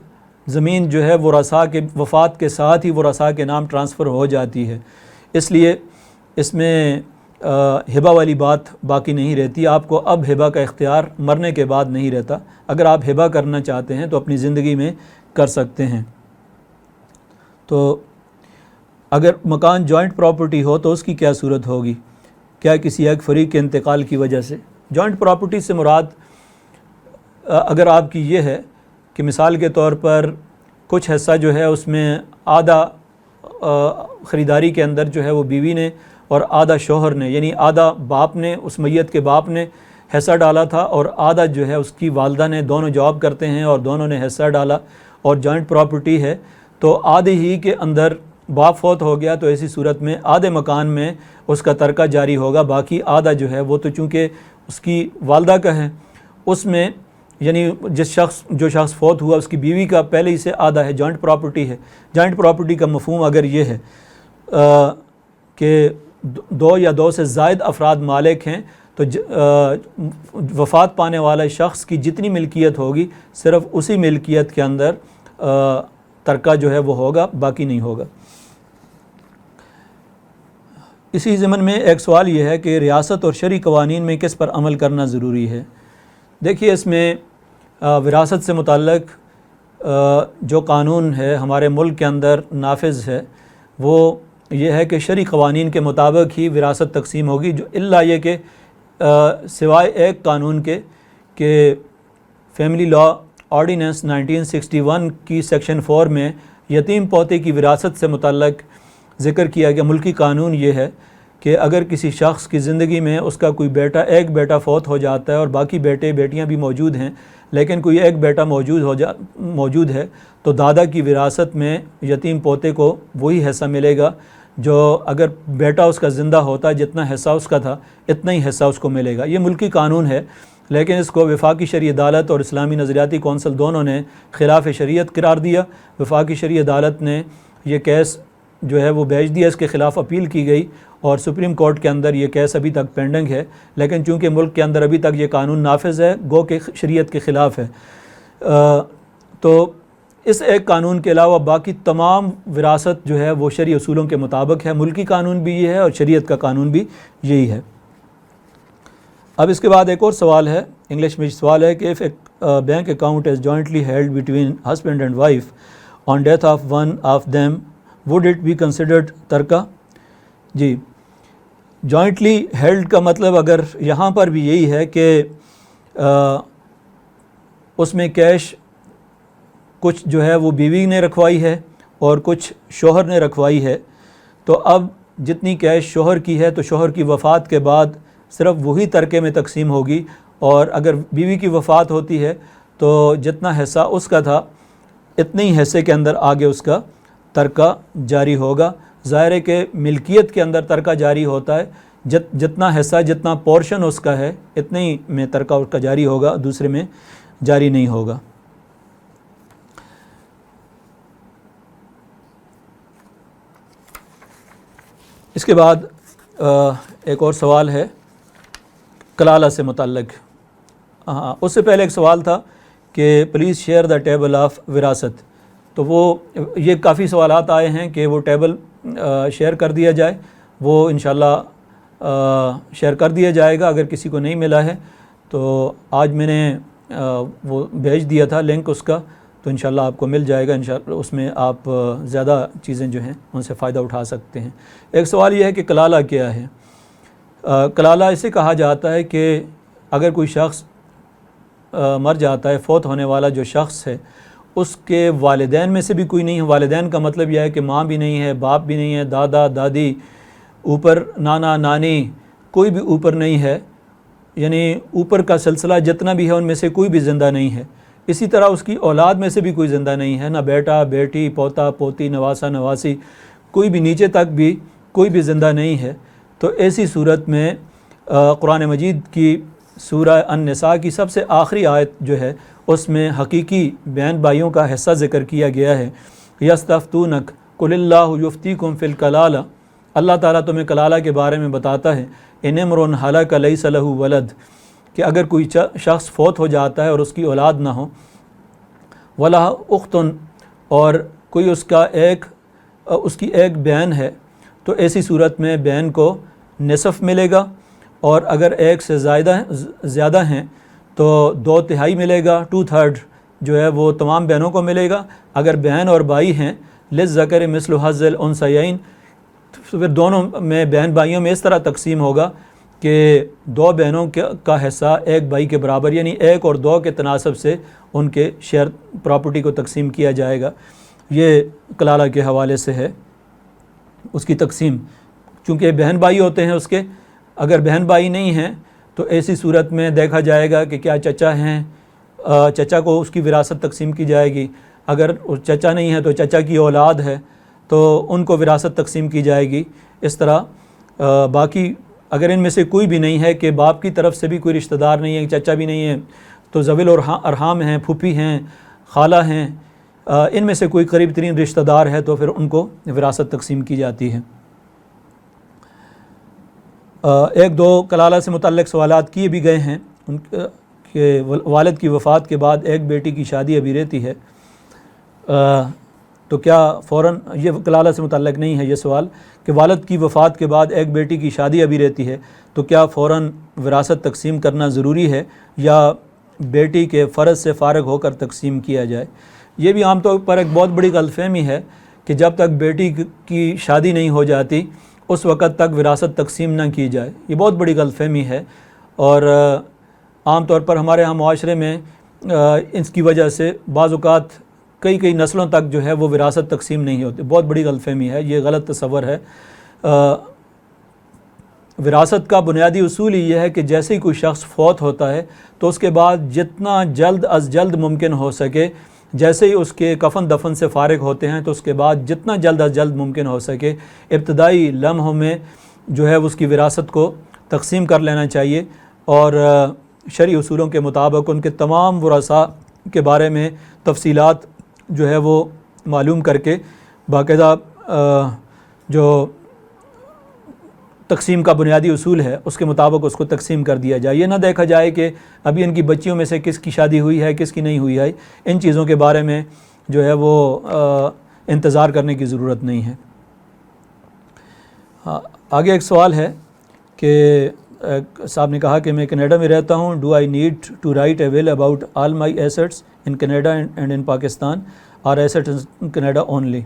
زمین جو ہے ورثاء کے وفات کے ساتھ ہی ورثاء کے نام ٹرانسفر ہو جاتی ہے۔ اس لیے اس میں ہبہ والی بات باقی نہیں رہتی۔ آپ کو اب ہبہ کا اختیار مرنے کے بعد نہیں رہتا۔ اگر آپ ہبہ کرنا چاہتے ہیں تو اپنی زندگی میں کر سکتے ہیں۔ تو اگر مکان جوائنٹ پراپرٹی ہو تو اس کی کیا صورت ہوگی؟ کیا کسی ایک فریق کے انتقال کی وجہ سے؟ جوائنٹ پراپرٹی سے مراد اگر آپ کی یہ ہے کہ مثال کے طور پر کچھ حصہ جو ہے اس میں آدھا خریداری کے اندر جو ہے وہ بیوی نے اور آدھا شوہر نے، یعنی آدھا باپ نے، اس میت کے باپ نے حصہ ڈالا تھا اور آدھا جو ہے اس کی والدہ نے، دونوں جاب کرتے ہیں اور دونوں نے حصہ ڈالا اور جوائنٹ پراپرٹی ہے، تو آدھے ہی کے اندر باپ فوت ہو گیا تو ایسی صورت میں آدھے مکان میں اس کا ترکہ جاری ہوگا، باقی آدھا جو ہے وہ تو چونکہ اس کی والدہ کا ہے، اس میں یعنی جو شخص فوت ہوا اس کی بیوی کا پہلے ہی سے آدھا ہے، جوائنٹ پراپرٹی ہے۔ جوائنٹ پراپرٹی کا مفہوم اگر یہ ہے کہ دو یا دو سے زائد افراد مالک ہیں تو وفات پانے والے شخص کی جتنی ملکیت ہوگی صرف اسی ملکیت کے اندر ترکہ جو ہے وہ ہوگا، باقی نہیں ہوگا۔ اسی ضمن میں ایک سوال یہ ہے کہ ریاست اور شرعی قوانین میں کس پر عمل کرنا ضروری ہے؟ دیکھیے اس میں وراثت سے متعلق جو قانون ہے ہمارے ملک کے اندر نافذ ہے وہ یہ ہے کہ شرعی قوانین کے مطابق ہی وراثت تقسیم ہوگی، جو الا یہ کہ سوائے ایک قانون کے کہ فیملی لا آرڈیننس 1961 کی سیکشن 4 میں یتیم پوتے کی وراثت سے متعلق ذکر کیا گیا۔ ملکی قانون یہ ہے کہ اگر کسی شخص کی زندگی میں اس کا کوئی بیٹا، ایک بیٹا فوت ہو جاتا ہے اور باقی بیٹے بیٹیاں بھی موجود ہیں، لیکن کوئی ایک بیٹا موجود ہے تو دادا کی وراثت میں یتیم پوتے کو وہی حصہ ملے گا جو اگر بیٹا اس کا زندہ ہوتا جتنا حصہ اس کا تھا اتنا ہی حصہ اس کو ملے گا۔ یہ ملکی قانون ہے، لیکن اس کو وفاقی شرعی عدالت اور اسلامی نظریاتی کونسل دونوں نے خلاف شریعت قرار دیا۔ وفاقی شرعی عدالت نے یہ کیس جو ہے وہ بھیج دیا، اس کے خلاف اپیل کی گئی اور سپریم کورٹ کے اندر یہ کیس ابھی تک پینڈنگ ہے، لیکن چونکہ ملک کے اندر ابھی تک یہ قانون نافذ ہے، گو کہ شریعت کے خلاف ہے، تو اس ایک قانون کے علاوہ باقی تمام وراثت جو ہے وہ شرعی اصولوں کے مطابق ہے۔ ملکی قانون بھی یہ ہے اور شریعت کا قانون بھی یہی ہے۔ اب اس کے بعد ایک اور سوال ہے، انگلش میں سوال ہے کہ if a bank account is jointly held between husband and wife on death of one of them would it be considered ترکہ؟ جی، جوائنٹلی ہیلڈ کا مطلب اگر یہاں پر بھی یہی ہے کہ اس میں کیش کچھ جو ہے وہ بیوی نے رکھوائی ہے اور کچھ شوہر نے رکھوائی ہے، تو اب جتنی کیش شوہر کی ہے تو شوہر کی وفات کے بعد صرف وہی ترکے میں تقسیم ہوگی، اور اگر بیوی کی وفات ہوتی ہے تو جتنا حصہ اس کا تھا اتنے ہی حصے کے اندر آگے اس کا ترکہ جاری ہوگا۔ ظاہر ہے کہ ملکیت کے اندر ترکہ جاری ہوتا ہے، جتنا حصہ جتنا پورشن اس کا ہے اتنے ہی میں ترکہ اس کا جاری ہوگا، دوسرے میں جاری نہیں ہوگا۔ اس کے بعد ایک اور سوال ہے کلالہ سے متعلق ہاں اس سے پہلے ایک سوال تھا کہ please share the table of وراثت، تو وہ یہ کافی سوالات آئے ہیں کہ وہ ٹیبل شیئر کر دیا جائے، وہ انشاءاللہ شیئر کر دیا جائے گا اگر کسی کو نہیں ملا ہے تو آج میں نے وہ بھیج دیا تھا لنک اس کا، تو انشاءاللہ آپ کو مل جائے گا، انشاءاللہ اس میں آپ زیادہ چیزیں جو ہیں ان سے فائدہ اٹھا سکتے ہیں۔ ایک سوال یہ ہے کہ کلالہ کیا ہے؟ کلالہ اسے کہا جاتا ہے کہ اگر کوئی شخص مر جاتا ہے، فوت ہونے والا جو شخص ہے اس کے والدین میں سے بھی کوئی نہیں ہے، والدین کا مطلب یہ ہے کہ ماں بھی نہیں ہے، باپ بھی نہیں ہے، دادا دادی، اوپر نانا نانی، کوئی بھی اوپر نہیں ہے، یعنی اوپر کا سلسلہ جتنا بھی ہے ان میں سے کوئی بھی زندہ نہیں ہے۔ اسی طرح اس کی اولاد میں سے بھی کوئی زندہ نہیں ہے، نہ بیٹا بیٹی، پوتا پوتی، نواسا نواسی، کوئی بھی نیچے تک بھی کوئی بھی زندہ نہیں ہے۔ تو ایسی صورت میں قرآن مجید کی سورہ النساء کی سب سے آخری آیت جو ہے اس میں حقیقی بہن بھائیوں کا حصہ ذکر کیا گیا ہے۔ یستفتونک قل اللہ یفتیکم فی الکلالہ، اللہ تعالیٰ تمہیں کلالہ کے بارے میں بتاتا ہے، ان امرؤ ہلک لیس لہ ولد، کہ اگر کوئی شخص فوت ہو جاتا ہے اور اس کی اولاد نہ ہو، ولہ اخت، اور کوئی اس کی ایک بہن ہے، تو ایسی صورت میں بہن کو نصف ملے گا، اور اگر ایک سے زیادہ ہیں تو 2/3 ملے گا، 2/3 جو ہے وہ تمام بہنوں کو ملے گا۔ اگر بہن اور بھائی ہیں للذکر مثل حظ الانثیین، تو پھر دونوں میں بہن بھائیوں میں اس طرح تقسیم ہوگا کہ 2 بہنوں کا حصہ 1 بھائی کے برابر، یعنی 1 اور 2 کے تناسب سے ان کے شیئر پراپرٹی کو تقسیم کیا جائے گا۔ یہ کلالہ کے حوالے سے ہے اس کی تقسیم، چونکہ بہن بھائی ہوتے ہیں اس کے، اگر بہن بھائی نہیں ہیں تو ایسی صورت میں دیکھا جائے گا کہ کیا چچا ہیں، چچا کو اس کی وراثت تقسیم کی جائے گی، اگر چچا نہیں ہے تو چچا کی اولاد ہے تو ان کو وراثت تقسیم کی جائے گی۔ اس طرح باقی اگر ان میں سے کوئی بھی نہیں ہے کہ باپ کی طرف سے بھی کوئی رشتہ دار نہیں ہے، چچا بھی نہیں ہے، تو ذوی الارحام ہیں، پھوپھی ہیں، خالہ ہیں، ان میں سے کوئی قریب ترین رشتہ دار ہے تو پھر ان کو وراثت تقسیم کی جاتی ہے۔ 1-2 کلالہ سے متعلق سوالات کیے بھی گئے ہیں ان کہ والد کی وفات کے بعد ایک بیٹی کی شادی ابھی رہتی ہے، تو کیا فوراً، یہ کلالہ سے متعلق نہیں ہے یہ سوال، کہ والد کی وفات کے بعد ایک بیٹی کی شادی ابھی رہتی ہے تو کیا فوراً وراثت تقسیم کرنا ضروری ہے یا بیٹی کے فرض سے فارغ ہو کر تقسیم کیا جائے؟ یہ بھی عام طور پر ایک بہت بڑی غلط فہمی ہے کہ جب تک بیٹی کی شادی نہیں ہو جاتی اس وقت تک وراثت تقسیم نہ کی جائے، یہ بہت بڑی غلط فہمی ہے، اور عام طور پر ہمارے ہاں معاشرے میں اس کی وجہ سے بعض اوقات کئی نسلوں تک جو ہے وہ وراثت تقسیم نہیں ہوتی، بہت بڑی غلط فہمی ہے، یہ غلط تصور ہے۔ وراثت کا بنیادی اصول یہ ہے کہ جیسے ہی کوئی شخص فوت ہوتا ہے تو اس کے بعد جتنا جلد از جلد ممکن ہو سکے، جیسے ہی اس کے کفن دفن سے فارغ ہوتے ہیں تو اس کے بعد جتنا جلد از جلد ممکن ہو سکے ابتدائی لمحوں میں جو ہے اس کی وراثت کو تقسیم کر لینا چاہیے، اور شرعی اصولوں کے مطابق ان کے تمام ورثاء کے بارے میں تفصیلات جو ہے وہ معلوم کر کے باقاعدہ جو تقسیم کا بنیادی اصول ہے اس کے مطابق اس کو تقسیم کر دیا جائے۔ یہ نہ دیکھا جائے کہ ابھی ان کی بچیوں میں سے کس کی شادی ہوئی ہے کس کی نہیں ہوئی ہے، ان چیزوں کے بارے میں جو ہے وہ انتظار کرنے کی ضرورت نہیں ہے۔ آگے ایک سوال ہے کہ صاحب نے کہا کہ میں کینیڈا میں رہتا ہوں، do I need to write a will about all my assets in Canada and in Pakistan, or assets in Canada only?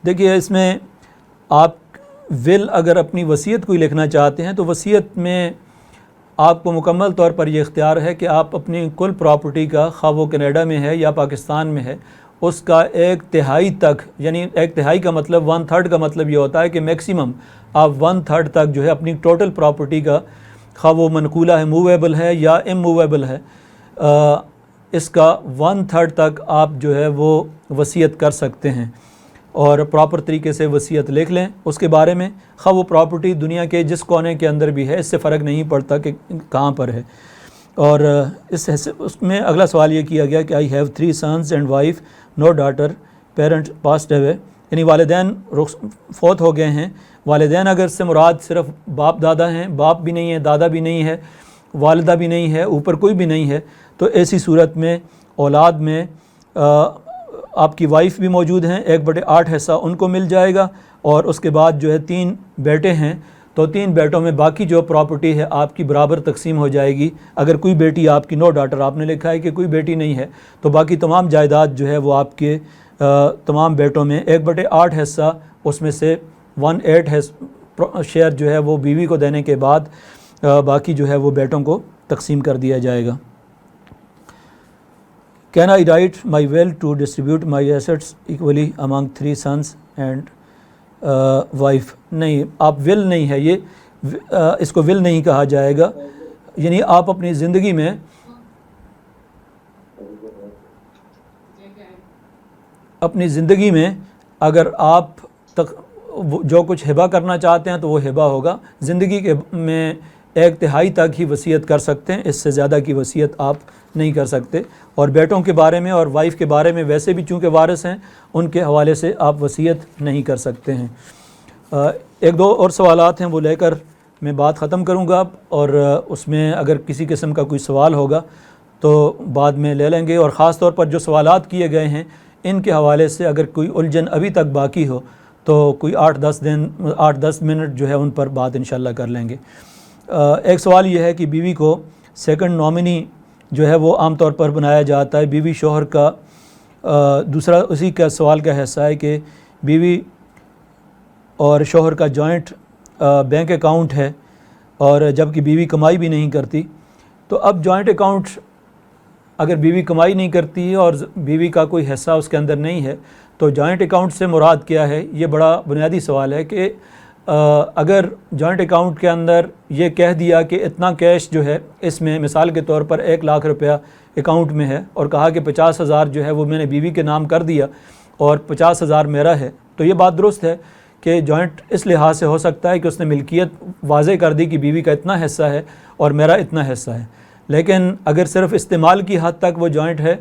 دیکھیے اس میں آپ ول اگر اپنی وصیت کوئی لکھنا چاہتے ہیں تو وصیت میں آپ کو مکمل طور پر یہ اختیار ہے کہ آپ اپنی کل پراپرٹی کا، خواہ وہ کینیڈا میں ہے یا پاکستان میں ہے، اس کا 1/3 تک، یعنی 1/3 کا مطلب 1/3 کا مطلب یہ ہوتا ہے کہ میکسیمم آپ 1/3 تک جو ہے اپنی ٹوٹل پراپرٹی کا، خواہ وہ منقولہ ہے، موویبل ہے یا اموویبل ہے، اس کا 1/3 تک آپ جو ہے وہ وصیت کر سکتے ہیں، اور پراپر طریقے سے وصیت لکھ لیں اس کے بارے میں، خواہ وہ پراپرٹی دنیا کے جس کونے کے اندر بھی ہے، اس سے فرق نہیں پڑتا کہ کہاں پر ہے۔ اور اس میں اگلا سوال یہ کیا گیا کہ I have 3 sons and wife, no daughter, parent passed away, یعنی والدین فوت ہو گئے ہیں، والدین اگر سے مراد صرف باپ دادا ہیں، باپ بھی نہیں ہے، دادا بھی نہیں ہے، والدہ بھی نہیں ہے، اوپر کوئی بھی نہیں ہے، تو ایسی صورت میں اولاد میں آپ کی وائف بھی موجود ہیں، 1/8 حصہ ان کو مل جائے گا، اور اس کے بعد جو ہے 3 بیٹے ہیں، تو 3 بیٹوں میں باقی جو پراپرٹی ہے آپ کی برابر تقسیم ہو جائے گی۔ اگر کوئی بیٹی آپ کی، نو ڈاٹر آپ نے لکھا ہے کہ کوئی بیٹی نہیں ہے، تو باقی تمام جائیداد جو ہے وہ آپ کے تمام بیٹوں میں 1/8 حصہ، اس میں سے 1/8 شیئر جو ہے وہ بیوی کو دینے کے بعد باقی جو ہے وہ بیٹوں کو تقسیم کر دیا جائے گا۔ Can I write my will to distribute my assets equally among 3 sons and wife؟ نہیں، آپ ول نہیں ہے، یہ اس کو ول نہیں کہا جائے گا، یعنی آپ اپنی زندگی میں اگر آپ جو کچھ ہبہ کرنا چاہتے ہیں تو وہ ہبہ ہوگا، زندگی کے میں 1/3 تک ہی وصیت کر سکتے ہیں، اس سے زیادہ کی وصیت آپ نہیں کر سکتے، اور بیٹوں کے بارے میں اور وائف کے بارے میں ویسے بھی چونکہ وارث ہیں، ان کے حوالے سے آپ وصیت نہیں کر سکتے ہیں۔ 1-2 اور سوالات ہیں، وہ لے کر میں بات ختم کروں گا، اور اس میں اگر کسی قسم کا کوئی سوال ہوگا تو بعد میں لے لیں گے، اور خاص طور پر جو سوالات کیے گئے ہیں ان کے حوالے سے اگر کوئی الجھن ابھی تک باقی ہو تو کوئی 8-10 منٹ جو ہے ان پر بات انشاءاللہ کر لیں گے۔ ایک سوال یہ ہے کہ بیوی کو سیکنڈ نامنی جو ہے وہ عام طور پر بنایا جاتا ہے، بیوی شوہر کا دوسرا اسی کا سوال کا حصہ ہے کہ بیوی اور شوہر کا جوائنٹ بینک اکاؤنٹ ہے، اور جب کہ بیوی کمائی بھی نہیں کرتی، تو اب جوائنٹ اکاؤنٹ اگر بیوی کمائی نہیں کرتی اور بیوی کا کوئی حصہ اس کے اندر نہیں ہے تو جوائنٹ اکاؤنٹ سے مراد کیا ہے؟ یہ بڑا بنیادی سوال ہے کہ اگر جوائنٹ اکاؤنٹ کے اندر یہ کہہ دیا کہ اتنا کیش جو ہے اس میں، مثال کے طور پر 1 لاکھ روپیہ اکاؤنٹ میں ہے، اور کہا کہ 50,000 جو ہے وہ میں نے بیوی کے نام کر دیا اور 50,000 میرا ہے، تو یہ بات درست ہے کہ جوائنٹ اس لحاظ سے ہو سکتا ہے کہ اس نے ملکیت واضح کر دی کہ بیوی کا اتنا حصہ ہے اور میرا اتنا حصہ ہے، لیکن اگر صرف استعمال کی حد تک وہ جوائنٹ ہے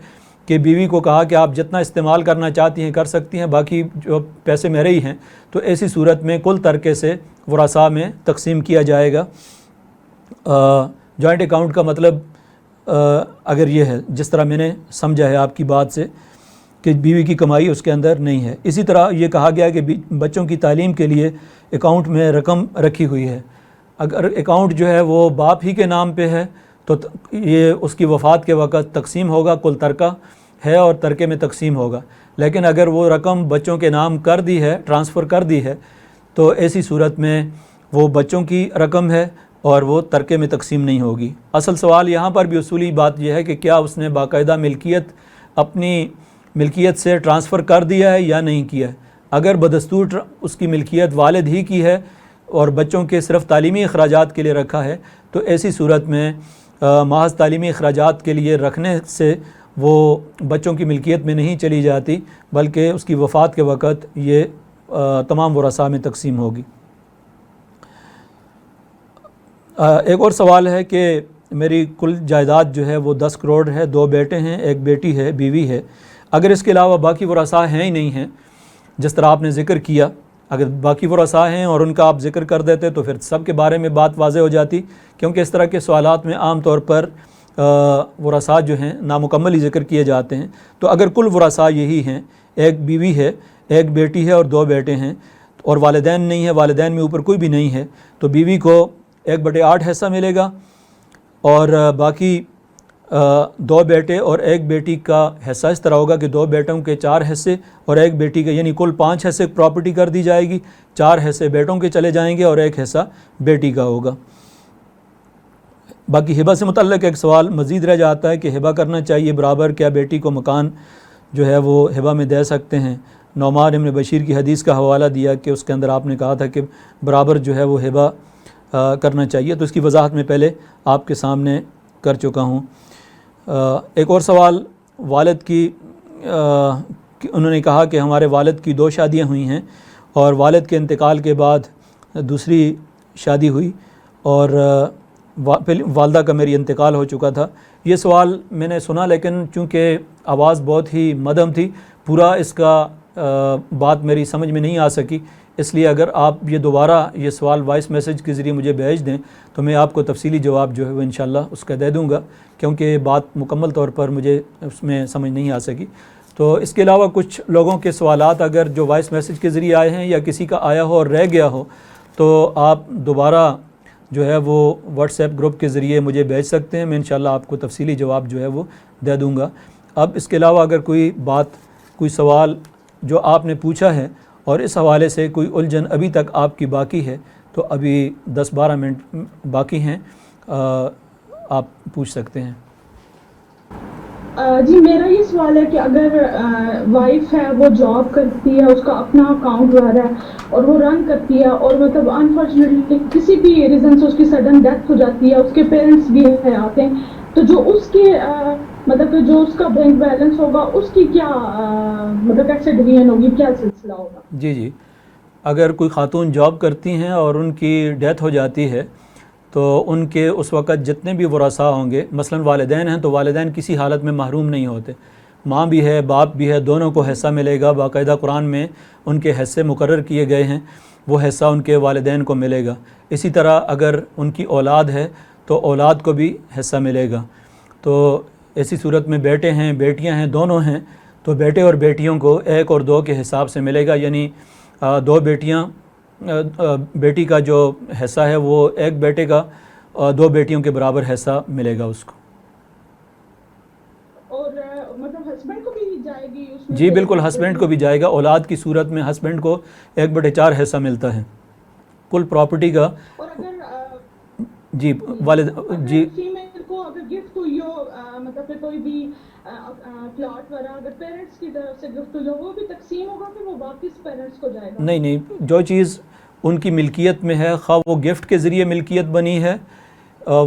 کہ بیوی کو کہا کہ آپ جتنا استعمال کرنا چاہتی ہیں کر سکتی ہیں، باقی جو پیسے میرے ہی ہیں، تو ایسی صورت میں کل ترکے سے ورثاء میں تقسیم کیا جائے گا۔ جوائنٹ اکاؤنٹ کا مطلب اگر یہ ہے جس طرح میں نے سمجھا ہے آپ کی بات سے کہ بیوی کی کمائی اس کے اندر نہیں ہے۔ اسی طرح یہ کہا گیا کہ بچوں کی تعلیم کے لیے اکاؤنٹ میں رقم رکھی ہوئی ہے، اگر اکاؤنٹ جو ہے وہ باپ ہی کے نام پہ ہے تو یہ اس کی وفات کے وقت تقسیم ہوگا، کل ترکہ ہے اور ترکے میں تقسیم ہوگا، لیکن اگر وہ رقم بچوں کے نام کر دی ہے، ٹرانسفر کر دی ہے، تو ایسی صورت میں وہ بچوں کی رقم ہے اور وہ ترکے میں تقسیم نہیں ہوگی۔ اصل سوال یہاں پر بھی اصولی بات یہ ہے کہ کیا اس نے باقاعدہ ملکیت اپنی ملکیت سے ٹرانسفر کر دیا ہے یا نہیں کیا ہے۔ اگر بدستور اس کی ملکیت والد ہی کی ہے اور بچوں کے صرف تعلیمی اخراجات کے لیے رکھا ہے، تو ایسی صورت میں محض تعلیمی اخراجات کے لیے رکھنے سے وہ بچوں کی ملکیت میں نہیں چلی جاتی، بلکہ اس کی وفات کے وقت یہ تمام ورثاء میں تقسیم ہوگی۔ ایک اور سوال ہے کہ میری کل جائیداد جو ہے وہ 10 کروڑ ہے، 2 بیٹے ہیں، 1 بیٹی ہے، بیوی ہے، اگر اس کے علاوہ باقی ورثاء ہیں ہی نہیں ہیں جس طرح آپ نے ذکر کیا، اگر باقی ورثاء ہیں اور ان کا آپ ذکر کر دیتے تو پھر سب کے بارے میں بات واضح ہو جاتی، کیونکہ اس طرح کے سوالات میں عام طور پر ورثاء جو ہیں نامکمل ہی ذکر کیے جاتے ہیں۔ تو اگر کل ورثاء یہی ہیں، 1 بیوی ہے، 1 بیٹی ہے اور 2 بیٹے ہیں، اور والدین نہیں ہے، والدین میں اوپر کوئی بھی نہیں ہے، تو بیوی کو 1/8 حصہ ملے گا، اور باقی 2 بیٹے اور 1 بیٹی کا حصہ اس طرح ہوگا کہ 2 بیٹوں کے 4 حصے اور 1 بیٹی کے، یعنی کل 5 حصے پراپرٹی کر دی جائے گی، 4 حصے بیٹوں کے چلے جائیں گے اور 1 حصہ بیٹی کا ہوگا۔ باقی ہبہ سے متعلق ایک سوال مزید رہ جاتا ہے کہ ہبہ کرنا چاہیے برابر، کیا بیٹی کو مکان جو ہے وہ ہبہ میں دے سکتے ہیں؟ نعمان ابن بشیر کی حدیث کا حوالہ دیا کہ اس کے اندر آپ نے کہا تھا کہ برابر جو ہے وہ ہبہ کرنا چاہیے، تو اس کی وضاحت میں پہلے آپ کے سامنے کر چکا ہوں۔ ایک اور سوال والد کی، انہوں نے کہا کہ ہمارے والد کی 2 شادیاں ہوئی ہیں اور والد کے انتقال کے بعد دوسری شادی ہوئی، اور والدہ کا میری انتقال ہو چکا تھا۔ یہ سوال میں نے سنا، لیکن چونکہ آواز بہت ہی مدھم تھی، پورا اس کا بات میری سمجھ میں نہیں آ سکی، اس لیے اگر آپ یہ دوبارہ یہ سوال وائس میسیج کے ذریعے مجھے بھیج دیں تو میں آپ کو تفصیلی جواب جو ہے وہ انشاءاللہ اس کا دے دوں گا، کیونکہ بات مکمل طور پر مجھے اس میں سمجھ نہیں آ سکی۔ تو اس کے علاوہ کچھ لوگوں کے سوالات اگر جو وائس میسیج کے ذریعے آئے ہیں یا کسی کا آیا ہو اور رہ گیا ہو تو آپ دوبارہ جو ہے وہ واٹس ایپ گروپ کے ذریعے مجھے بھیج سکتے ہیں، میں انشاءاللہ آپ کو تفصیلی جواب جو ہے وہ دے دوں گا۔ اب اس کے علاوہ اگر کوئی سوال جو آپ نے پوچھا ہے اور اس حوالے سے کوئی الجھن ابھی تک آپ کی باقی ہے تو ابھی 10-12 منٹ باقی ہیں، آپ پوچھ سکتے ہیں۔ جی میرا یہ سوال ہے کہ اگر وائف ہے وہ جاب کرتی ہے، اس کا اپنا اکاؤنٹ وغیرہ ہے اور وہ رن کرتی ہے، اور مطلب انفارچونیٹلی کسی بھی ریزن سے اس کی سڈن ڈیتھ ہو جاتی ہے، اس کے پیرنٹس بھی آتے ہیں، تو جو اس کے مطلب کہ جو اس کا بینک بیلنس ہوگا اس کی کیا مطلب کیسے ڈویژن ہوگی، کیا سلسلہ ہوگا؟ جی اگر کوئی خاتون جاب کرتی ہیں اور ان کی ڈیتھ ہو جاتی ہے تو ان کے اس وقت جتنے بھی ورثاء ہوں گے، مثلا والدین ہیں تو والدین کسی حالت میں محروم نہیں ہوتے، ماں بھی ہے باپ بھی ہے، دونوں کو حصہ ملے گا، باقاعدہ قرآن میں ان کے حصے مقرر کیے گئے ہیں، وہ حصہ ان کے والدین کو ملے گا۔ اسی طرح اگر ان کی اولاد ہے تو اولاد کو بھی حصہ ملے گا۔ تو ایسی صورت میں بیٹے ہیں بیٹیاں ہیں دونوں ہیں تو بیٹے اور بیٹیوں کو 1 اور 2 کے حساب سے ملے گا، یعنی 2 بیٹیاں بیٹی کا جو حصہ ہے وہ 1 بیٹے کا 2 بیٹیوں کے برابر حصہ ملے گا اس کو۔ اور مطلب ہسبینڈ کو بھی جائے گی اس میں؟ جی بالکل، ہسبینڈ کو بھی جائے گا، اولاد کی صورت میں ہسبینڈ کو 1/4 حصہ ملتا ہے کل پراپرٹی کا۔ اور اگر جی والد جی فیمیل کو اگر گفٹ ہوئی ہو مطلب کہ کوئی بھی پلاٹ وغیرہ اگر پیرنٹس کی طرف سے گفٹ ہوئی ہو، وہ بھی تقسیم ہوگا کہ وہ واپس پیرنٹس کو جائے گا؟ نہیں، جو چیز ان کی ملکیت میں ہے، خواہ وہ گفٹ کے ذریعے ملکیت بنی ہے،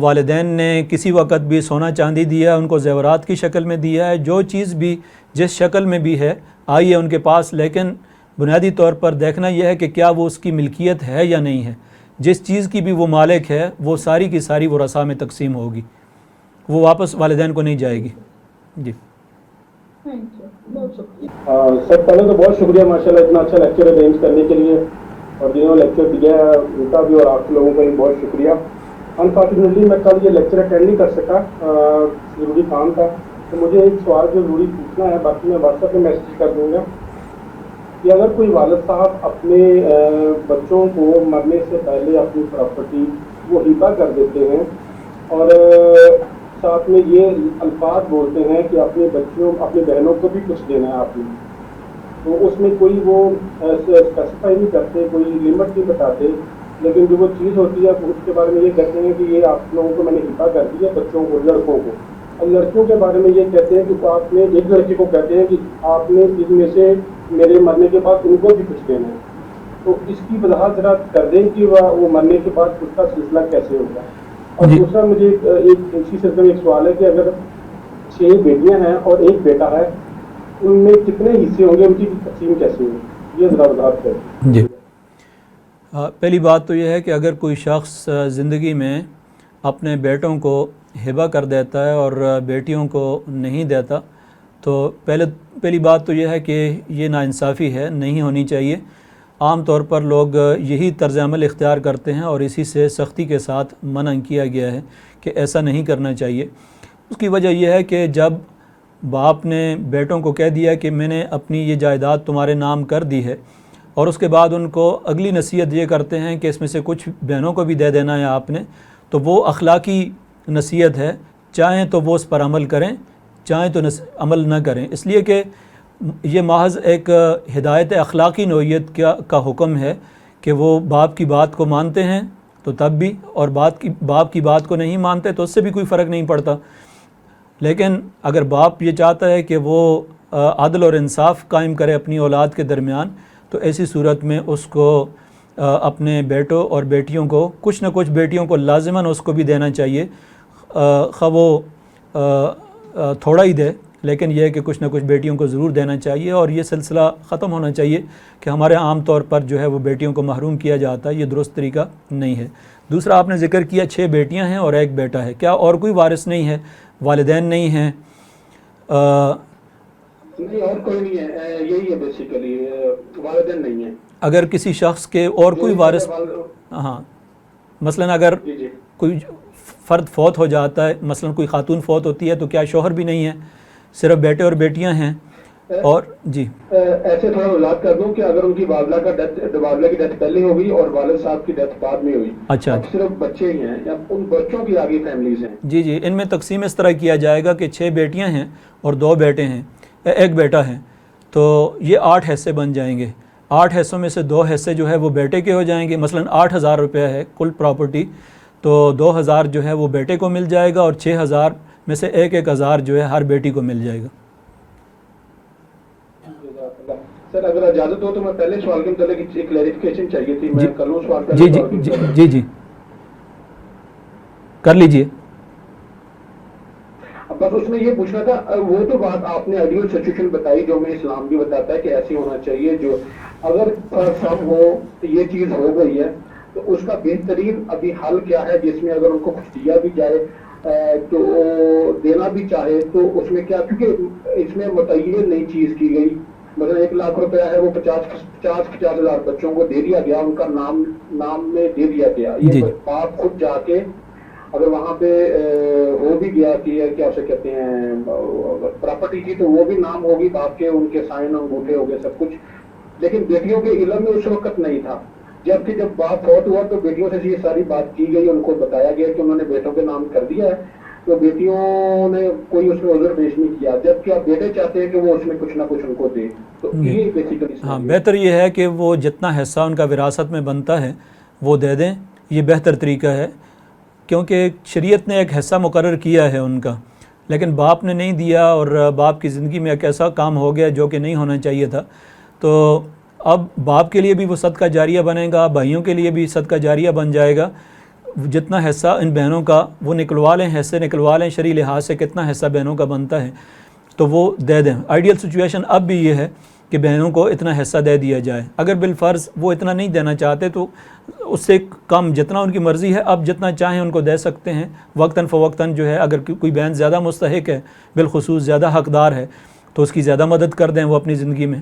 والدین نے کسی وقت بھی سونا چاندی دیا، ان کو زیورات کی شکل میں دیا ہے، جو چیز بھی جس شکل میں بھی ہے آئی ہے ان کے پاس، لیکن بنیادی طور پر دیکھنا یہ ہے کہ کیا وہ اس کی ملکیت ہے یا نہیں ہے۔ جس چیز کی بھی وہ مالک ہے وہ ساری کی ساری ورثاء میں تقسیم ہوگی، وہ واپس والدین کو نہیں جائے گی۔ جی سر پہلے تو بہت شکریہ ماشاءاللہ اتنا اچھا لیکچر ارینج کرنے کے لیے، اور جنہوں نے لیکچر دیا ہے ان کا بھی اور آپ لوگوں کا بھی بہت شکریہ۔ انفارچونیٹلی میں کل یہ لیکچر اٹینڈ نہیں کر سکا، ضروری کام تھا، تو مجھے ایک سوال جو ضروری پوچھنا ہے، باقی میں واٹس ایپ پہ میسیج کر دوں گا کہ اگر کوئی والد صاحب اپنے بچوں کو مرنے سے پہلے اپنی پراپرٹی وہ ہبہ کر دیتے ہیں اور ساتھ میں یہ الفاظ بولتے ہیں کہ اپنے بچوں اپنی بہنوں کو بھی کچھ دینا ہے آپ نے، تو اس میں کوئی وہ اسپیسیفائی نہیں کرتے، کوئی لمٹ نہیں بتاتے، لیکن جو وہ چیز ہوتی ہے اس کے بارے میں یہ کہتے ہیں کہ یہ آپ لوگوں کو میں نے ہبہ کر دی ہے بچوں کو، لڑکوں کو، اور لڑکیوں کے بارے میں یہ کہتے ہیں کہ آپ نے ایک لڑکی کو کہتے ہیں کہ آپ نے اس میں سے میرے مرنے کے بعد ان کو بھی کچھ دینا ہے۔ تو اس کی وضاحت ذرا کر دیں کہ وہ مرنے کے بعد اس کا سلسلہ کیسے ہوگا۔ اور دوسرا مجھے ایک اسی سلسلے میں ایک سوال ہے کہ اگر 6 بیٹیاں ہیں اور 1 بیٹا ہے، ان میں کتنے حصے ہوں گے، ان کی تقسیم کیسے ہوگی، یہ ذرا وضاحت کریں۔ جی پہلی بات تو یہ ہے کہ اگر کوئی شخص زندگی میں اپنے بیٹوں کو ہبہ کر دیتا ہے اور بیٹیوں کو نہیں دیتا تو پہلی بات تو یہ ہے کہ یہ ناانصافی ہے، نہیں ہونی چاہیے۔ عام طور پر لوگ یہی طرز عمل اختیار کرتے ہیں اور اسی سے سختی کے ساتھ منع کیا گیا ہے کہ ایسا نہیں کرنا چاہیے۔ اس کی وجہ یہ ہے کہ جب باپ نے بیٹوں کو کہہ دیا کہ میں نے اپنی یہ جائیداد تمہارے نام کر دی ہے، اور اس کے بعد ان کو اگلی نصیحت یہ کرتے ہیں کہ اس میں سے کچھ بہنوں کو بھی دے دینا ہے آپ نے، تو وہ اخلاقی نصیحت ہے، چاہیں تو وہ اس پر عمل کریں چاہیں تو عمل نہ کریں، اس لیے کہ یہ محض ایک ہدایت اخلاقی نوعیت کا حکم ہے کہ وہ باپ کی بات کو مانتے ہیں تو تب بھی، اور باپ کی بات کو نہیں مانتے تو اس سے بھی کوئی فرق نہیں پڑتا۔ لیکن اگر باپ یہ چاہتا ہے کہ وہ عدل اور انصاف قائم کرے اپنی اولاد کے درمیان، تو ایسی صورت میں اس کو اپنے بیٹوں اور بیٹیوں کو کچھ نہ کچھ، بیٹیوں کو لازماً اس کو بھی دینا چاہیے، خواہ وہ تھوڑا ہی دے، لیکن یہ ہے کہ کچھ نہ کچھ بیٹیوں کو ضرور دینا چاہیے، اور یہ سلسلہ ختم ہونا چاہیے کہ ہمارے عام طور پر جو ہے وہ بیٹیوں کو محروم کیا جاتا ہے، یہ درست طریقہ نہیں ہے۔ دوسرا آپ نے ذکر کیا 6 بیٹیاں ہیں اور 1 بیٹا ہے، کیا اور کوئی وارث نہیں ہے؟ والدین نہیں ہیں، نہیں اور کوئی نہیں ہے، یہی ہے بیسیکلی، والدین نہیں ہیں. اگر کسی شخص کے اور کوئی وارث، ہاں مثلا اگر جی جی کوئی فرد فوت ہو جاتا ہے، مثلا کوئی خاتون فوت ہوتی ہے، تو کیا شوہر بھی نہیں ہے، صرف بیٹے اور بیٹیاں ہیں؟ اور جی ایسے تھوڑا وضاحت کر دوں کہ اگر ان کی والدہ کی ڈیتھ پہلے ہو گئی اور والد صاحب کی ڈیتھ بعد میں ہوئی، اچھا اب صرف بچے ہی ہیں یا ان بچوں کی آگے فیملیز ہیں. جی جی، ان میں تقسیم اس طرح کیا جائے گا کہ 6 بیٹیاں ہیں اور 2 بیٹے ہیں، 1 بیٹا ہے، تو یہ 8 حصے بن جائیں گے. 8 حصوں میں سے 2 حصے جو ہے وہ بیٹے کے ہو جائیں گے. مثلا 8,000 روپیہ ہے کل پراپرٹی، تو 2,000 جو ہے وہ بیٹے کو مل جائے گا اور 6,000 میں سے 1,000 جو ہے ہر بیٹی کو مل جائے گا. سر اگر اجازت ہو تو میں پہلے سوال کے متعلق ایک کلیریفیکیشن چاہیے تھی، میں کر لوں سوال پہلے جی جی سوال کے جی متعلق؟ جی جی کر لیجئے. بس اس میں یہ پوچھنا تھا، وہ تو بات آپ نے آئیڈیل سچویشن بتائی جو میں اسلام بھی بتاتا ہے کہ ایسی ہونا چاہیے، جو اگر سم ہو یہ چیز ہو گئی ہے تو اس کا بہترین ابھی حل کیا ہے، جس میں اگر ان کو کچھ دیا بھی جائے تو دینا بھی چاہے تو اس میں کیا، کیونکہ اس میں متعین نئی چیز کی گئی، مثلا 1,00,000 روپیہ ہے وہ 50,000 بچوں کو دے دیا گیا، ان کا نام میں دے دیا گیا. جی یہ باپ خود جا کے اگر وہاں پہ ہو بھی گیا کہ کیا اسے کہتے ہیں پراپرٹی تھی تو وہ بھی نام ہوگی باپ کے، ان کے سائن انگوٹھے ہو گئے سب کچھ، لیکن بیٹیوں کے علم میں اس وقت نہیں تھا. جبکہ جب باپ فوت ہوا تو بیٹیوں سے یہ ساری بات کی گئی، ان کو بتایا گیا کہ انہوں نے بیٹوں کے نام کر دیا ہے، تو بیٹیوں نے کوئی اس میں عذر پیش نہیں کیا، جبکہ اب بیٹے چاہتے ہیں کہ وہ اس میں کچھ نہ کچھ ان کو دے. تو یہ بیسیکلی ہاں بہتر یہ ہے کہ وہ جتنا حصہ ان کا وراثت میں بنتا ہے وہ دے دیں، یہ بہتر طریقہ ہے، کیونکہ شریعت نے ایک حصہ مقرر کیا ہے ان کا، لیکن باپ نے نہیں دیا اور باپ کی زندگی میں ایک ایسا کام ہو گیا جو کہ نہیں ہونا چاہیے تھا. تو اب باپ کے لیے بھی وہ صدقہ جاریہ بنے گا، بھائیوں کے لیے بھی صدقہ جاریہ بن جائے گا. جتنا حصہ ان بہنوں کا وہ نکلوا لیں، حصے نکلوا لیں، شرعی لحاظ سے کتنا حصہ بہنوں کا بنتا ہے تو وہ دے دیں. آئیڈیل سچویشن اب بھی یہ ہے کہ بہنوں کو اتنا حصہ دے دیا جائے. اگر بالفرض وہ اتنا نہیں دینا چاہتے تو اس سے کم جتنا ان کی مرضی ہے، اب جتنا چاہیں ان کو دے سکتے ہیں وقتاً فوقتاً. جو ہے اگر کوئی بہن زیادہ مستحق ہے، بالخصوص زیادہ حقدار ہے، تو اس کی زیادہ مدد کر دیں وہ اپنی زندگی میں.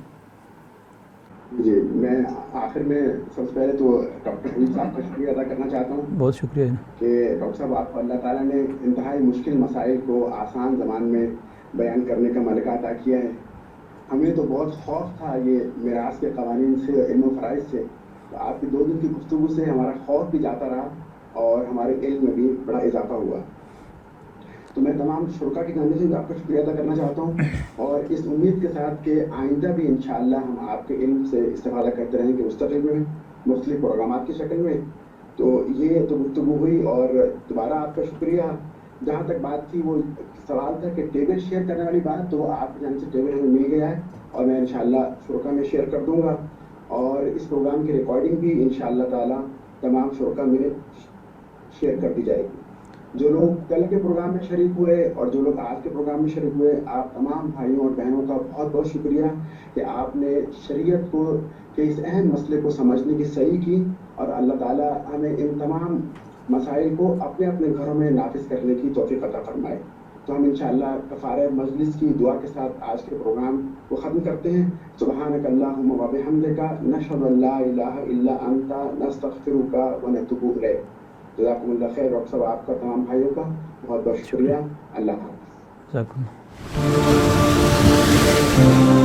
جی میں آخر میں سب سے پہلے تو ڈاکٹر حمید صاحب کا شکریہ ادا کرنا چاہتا ہوں. بہت شکریہ کہ ڈاکٹر صاحب آپ کو اللہ تعالیٰ نے انتہائی مشکل مسائل کو آسان زبان میں بیان کرنے کا ملکہ عطا کیا ہے. ہمیں تو بہت خوف تھا یہ میراث کے قوانین سے، علم و فرائض سے، تو آپ کی 2 دن کی گفتگو سے ہمارا خوف بھی جاتا رہا اور ہمارے علم میں بھی بڑا اضافہ ہوا. تو میں تمام شرکا کی جانب سے آپ کا شکریہ ادا کرنا چاہتا ہوں، اور اس امید کے ساتھ کہ آئندہ بھی انشاءاللہ ہم آپ کے علم سے استفادہ کرتے رہیں گے مستقل میں مختلف پروگرامات کی شکل میں. تو یہ تو گفتگو ہوئی، اور دوبارہ آپ کا شکریہ. جہاں تک بات تھی وہ سوال تھا کہ ٹیبل شیئر کرنے والی بات، تو وہ آپ کی جانب سے ٹیبل ہمیں مل گیا ہے اور میں انشاءاللہ شرکا میں شیئر کر دوں گا، اور اس پروگرام کی ریکارڈنگ بھی انشاءاللہ تعالی تمام شرکا میں شیئر کر دی جائے گی. جو لوگ کل کے پروگرام میں شریک ہوئے اور جو لوگ آج کے پروگرام میں شریک ہوئے، آپ تمام بھائیوں اور بہنوں کا بہت بہت شکریہ کہ آپ نے شریعت کو کے اس اہم مسئلے کو سمجھنے کی صحیح کی، اور اللہ تعالیٰ ہمیں ان تمام مسائل کو اپنے اپنے گھروں میں نافذ کرنے کی توفیق عطا فرمائے. تو ہم انشاءاللہ کفارہ مجلس کی دعا کے ساتھ آج کے پروگرام کو ختم کرتے ہیں. سبحانک اللہم و بحمدک، نشہد ان لا الہ الا انت، نستغفرک و نتوب الیک. جزاکم اللہ خیر. ڈاکٹر صاحب آپ کا تمام بھائیوں کا بہت بہت شکریہ. اللہ حافظ. جزاکم اللہ.